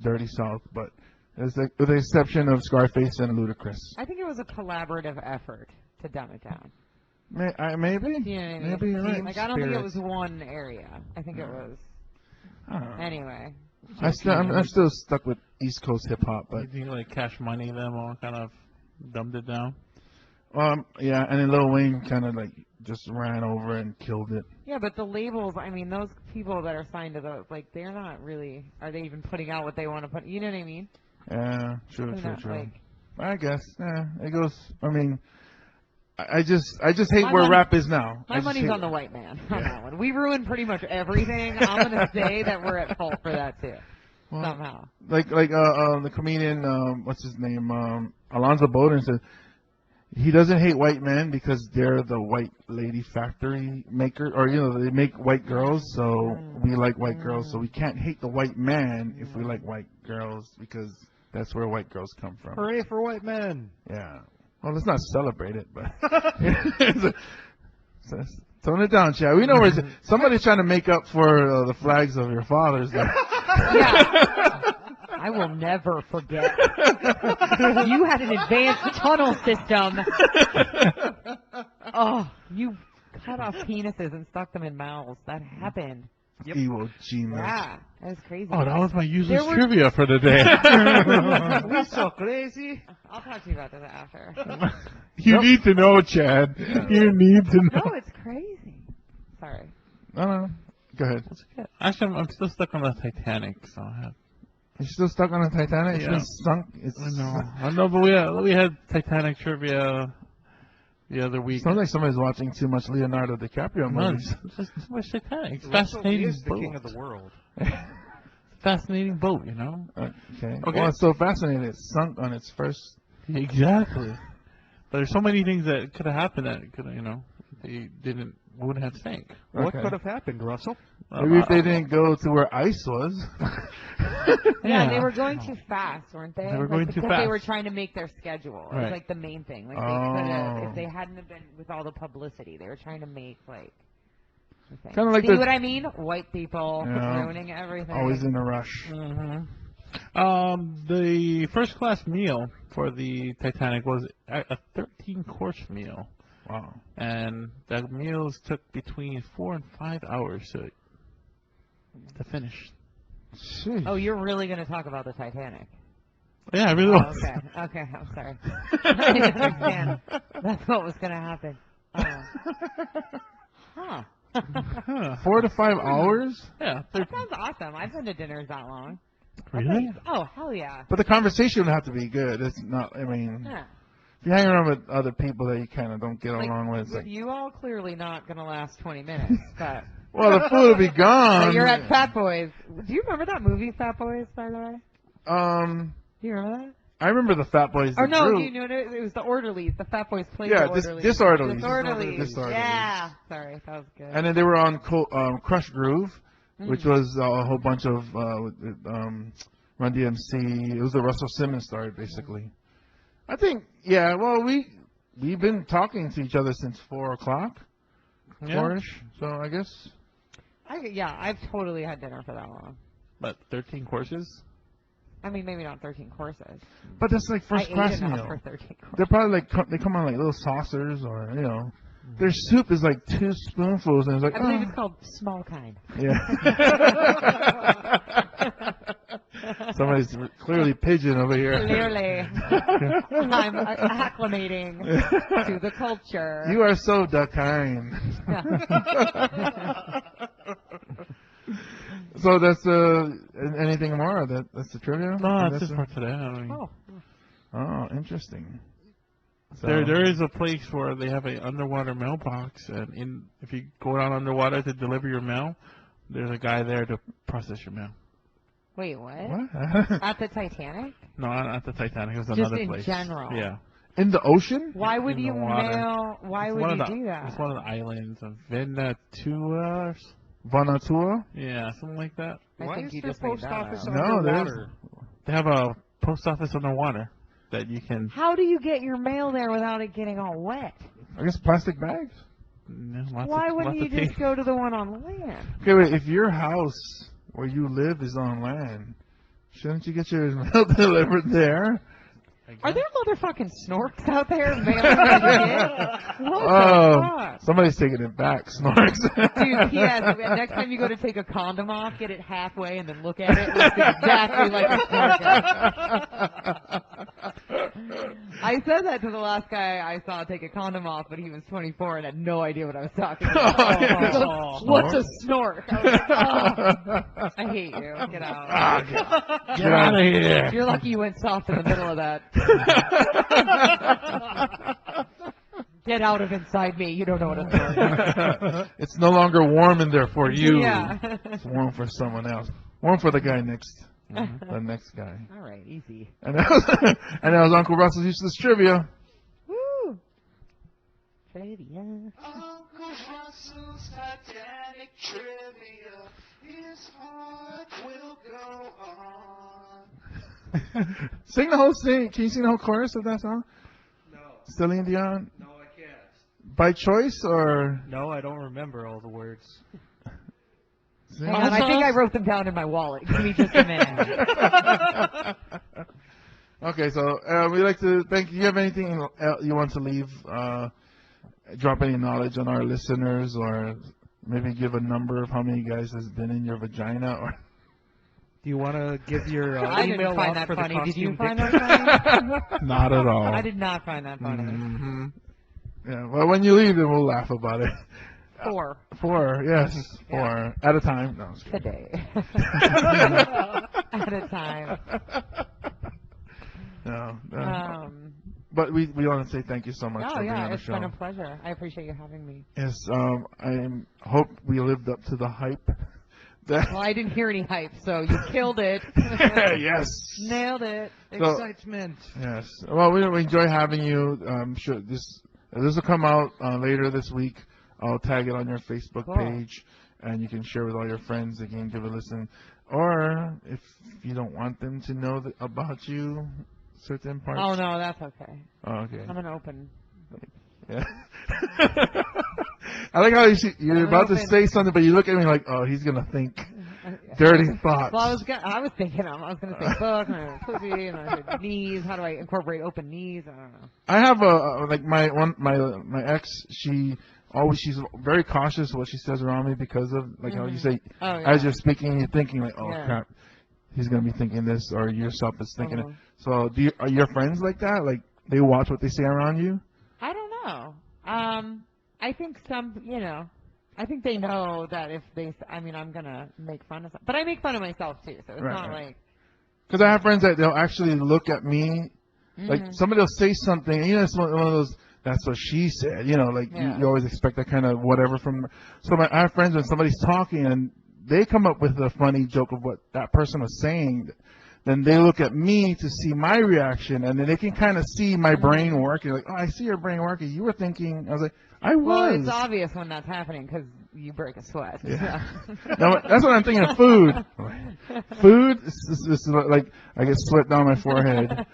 Dirty South, but with the exception of Scarface and Ludacris. I think it was a collaborative effort to dumb it down. Maybe. You know what I mean? Maybe you're right. Like, I don't think it was one area. I think it was. I don't know. Anyway. I'm still stuck with East Coast hip hop, but You think like Cash Money, them all kind of dumbed it down? yeah, and then Lil Wayne kind of like just ran over and killed it. Yeah, but the labels, I mean, those people that are signed to those, like, they're not really, are they even putting out what they want to put, you know what I mean? Yeah, true, Isn't true, that, true. like- I guess. It goes. I mean, I just hate My where money- rap is now. My I just money's hate on the white man on that one. We ruined pretty much everything. I'm gonna say that we're at fault for that too. Well, Somehow. Like the comedian, what's his name? Alonzo Bowden said he doesn't hate white men because they're the white lady factory maker, or they make white girls, so we like white girls. So we can't hate the white man if we like white girls because that's where white girls come from. Hooray for white men! Yeah. Well, let's not celebrate it, but tone it down, Chad. We know where somebody's trying to make up for the flags of your fathers. There. Yeah. I will never forget. You had an advanced tunnel system. Oh, you cut off penises and stuck them in mouths. That happened. Evil genius. Yeah, that was crazy. Oh, that was my useless There were- trivia for the day. We're so crazy. I'll talk to you about this after. You need to know, Chad. You need to know. No, it's crazy. Sorry. No. Go ahead. Actually, I'm still stuck on the Titanic, so I have. You're still stuck on the Titanic? It's Yeah. been sunk. I know, but we had Titanic trivia the other week. Sounds like somebody's watching too much Leonardo DiCaprio No, movies. it's just too much Titanic. It's Russell fascinating is the boat. king of the world. Fascinating boat, you know. Okay. Okay. Well, it's so fascinating. It sunk on its first. Exactly. But there's so many things that could have happened that could, they wouldn't have sank. What Okay. could have happened, Russell? Maybe if they didn't go to where ice was. Yeah, they were going too fast, weren't they? They were going too because they were fast. trying to make their schedule. It Right. was like the main thing. Like they Oh. could have, if they hadn't have been with all the publicity, they were trying to make like. the thing. Kinda like See the- what I mean? White people Yeah. ruining everything. Always in a rush. The first class meal for the Titanic was a 13-course meal, Wow. and the meals took between 4 and 5 hours to finish. Sheesh. Oh, you're really going to talk about the Titanic? Yeah, I really Oh, was. okay, I'm sorry. I didn't understand. That's what was going to happen. Huh. Huh. 4 to 5 hours? Yeah, That sounds awesome. I've been to dinners that long. really? Oh, hell yeah. But the conversation would have to be good. It's not, I mean, Yeah. if you hang around with other people that you kind of don't get Like, along with, it's with like, you all clearly not going to last 20 minutes, but well, the food will be gone. but you're at Fat Boys. Do you remember that movie, Fat Boys, by the way? Do you remember that? I remember the Fat Boys. Or the no, group. you know, it was the Orderlies. The Fat Boys played Yeah, the Orderlies. Disorderlies. Disorderlies. Disorderlies. Yeah. Sorry, that was good. And then they were on Crush Groove, Mm. which was a whole bunch of Run DMC. It was the Russell Simmons story, basically. I think, yeah. Well, we've been talking to each other since 4 o'clock, Yeah. 4ish. So I guess. I've totally had dinner for that long. But 13 courses? I mean, maybe not 13 courses. But that's like I first ate class enough meal. for 13 courses. They're probably like they come on like little saucers or their soup is like 2 spoonfuls and it's like I believe it's called small kind. yeah. Somebody's clearly pigeon over here. Clearly, I'm acclimating to the culture. You are so kind. So that's anything more? That's the trivia. No, That's that's just it? for today. I mean, Oh, interesting. So, there is a place where they have an underwater mailbox, and if you go down underwater to deliver your mail, there's a guy there to process your mail. Wait, what? What? At the Titanic? No, not the Titanic. It was Just another in place. general. Yeah. In the ocean? Why would In the you water. mail? Why It's would one you of the- do It's that? one of the islands of Vanuatu. Vanuatu? Yeah, something like that. I Why think is you there just made post that office up. No, there's- underwater? They have a post office underwater that you can. How do you get your mail there without it getting all wet? I guess plastic bags. Why wouldn't you just go to the one on land? Okay, wait. If your house where you live is on land, shouldn't you get your mail delivered there? Are there motherfucking snorks out there mailing your shit? What Oh, the fuck? somebody's taking it back, Snorks. Dude, yes. Next time you go to take a condom off, get it halfway and then look at it. It looks exactly like a snorkel. I said that to the last guy I saw take a condom off, but he was 24 and had no idea what I was talking about. Oh, What's a snork? I was like, oh, I hate you. Get out. Get out of here. You're lucky you went soft in the middle of that. Get out of inside me. You don't know what a snork is. It's no longer warm in there for you. Yeah. It's warm for someone else. Warm for the guy next. The next guy. All right, easy. And that was Uncle Russell's useless trivia. Woo! Trivia. Uncle Russell's Titanic trivia. His heart will go on. Sing the whole thing. Can you sing the whole chorus of that song? No. Celine Dion? No, I can't. By choice or? No, I don't remember all the words. Sing Hang all on, the I think I songs? wrote them down in my wallet. Give me just a minute. Okay, so we'd like to thank you. Do you have anything you want to leave? Drop any knowledge on our listeners, or maybe give a number of how many guys has been in your vagina, or Do you want to give your I email didn't find out that for the funny. Did you costume find dick that pic? funny? Not at all. I did not find that funny. Mm-hmm. Yeah. Well, when you leave, then we'll laugh about it. 4 4, yes, 4 at a time. No, I'm just kidding. today. At a time. No, But but we want to say thank you so much for being on the it's show. been a pleasure. I appreciate you having me. Yes, I hope we lived up to the hype. That Well, I didn't hear any hype, so you killed it. yes. Nailed it. So- Excitement. Yes. Well, we enjoy having you. I'm sure this will come out later this week. I'll tag it on your Facebook Cool. page, and you can share with all your friends. They can give it a listen. Or if you don't want them to know about you, certain parts. Oh, no, that's okay. Oh, okay. I'm an open. Yeah. I like how you're about to open. say something, but you look at me like, oh, he's gonna think dirty thoughts. Well, I was thinking I was going to say book, and I said pussy, and I said knees. How do I incorporate open knees? I don't know. I have like my ex. She's very cautious what she says around me because of like how you say Oh, yeah. as you're speaking, you're thinking like, oh Yeah. crap, he's gonna be thinking this, or yourself is thinking Uh-huh. it. So are your friends like that? Like they watch what they say around you? I don't know. I think I think they know that if I'm going to make fun of them. But I make fun of myself, too, so it's Right, not right. like... Because I have friends that they'll actually look at me, like somebody will say something, and it's one of those, that's what she said, like Yeah. you always expect that kind of whatever from. So I have friends when somebody's talking and they come up with a funny joke of what that person was saying, then they look at me to see my reaction, and then they can kind of see my brain working. Like, oh, I see your brain working. You were thinking. I was like, I was. Well, it's obvious when that's happening because you break a sweat. Yeah. So. No, that's what I'm thinking of. Food. Food is like I get sweat down my forehead.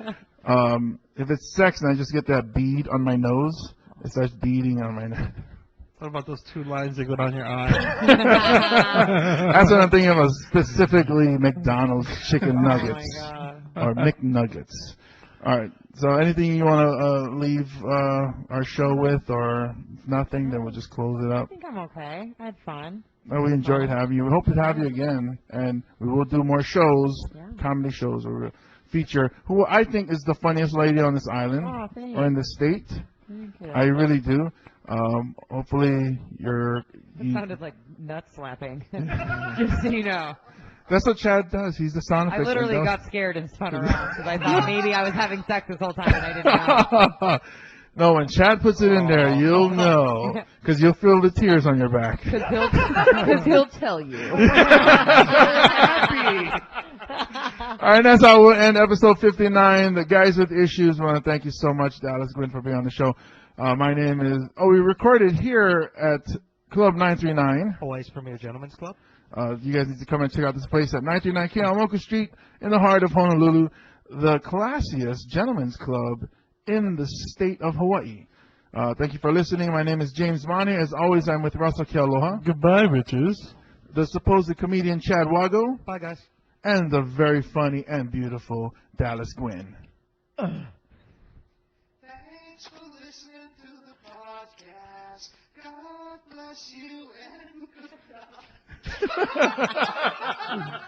If it's sex and I just get that bead on my nose, it starts beading on my nose. What about those 2 lines that go down your eye? That's what I'm thinking of, specifically McDonald's chicken nuggets Oh, my God. or McNuggets. All right. So anything you want to leave our show with, or nothing, then we'll just close it I up. think I'm okay. I had fun. Well, we enjoyed having you. We hope to have you again, and we will do more shows, Yeah. comedy shows, where we'll feature who I think is the funniest lady on this island Oh, thanks. or in the state. Thank you. I really do. Hopefully It sounded like nut slapping. Just so you know. That's what Chad does. He's the sound I effects. literally guy. got scared and spun around because I thought maybe I was having sex this whole time and I didn't know. No, when Chad puts it in there, you'll know, because you'll feel the tears on your back. Because he'll tell you. All right, that's how we'll end episode 59. The Guys with Issues. I want to thank you so much, Dallas Gwynn, for being on the show. My name is. We recorded here at Club 939. Hawaii's Premier Gentlemen's Club. You guys need to come and check out this place at 939 Kealomoka Street in the heart of Honolulu, the classiest gentlemen's club in the state of Hawaii. Thank you for listening. My name is James Money. As always, I'm with Russell Kealoha, Goodbye, bitches. the supposed comedian Chad Wago, Bye, guys. and the very funny and beautiful Dallas Gwynn. Thanks for listening to the podcast. God bless you and goodbye.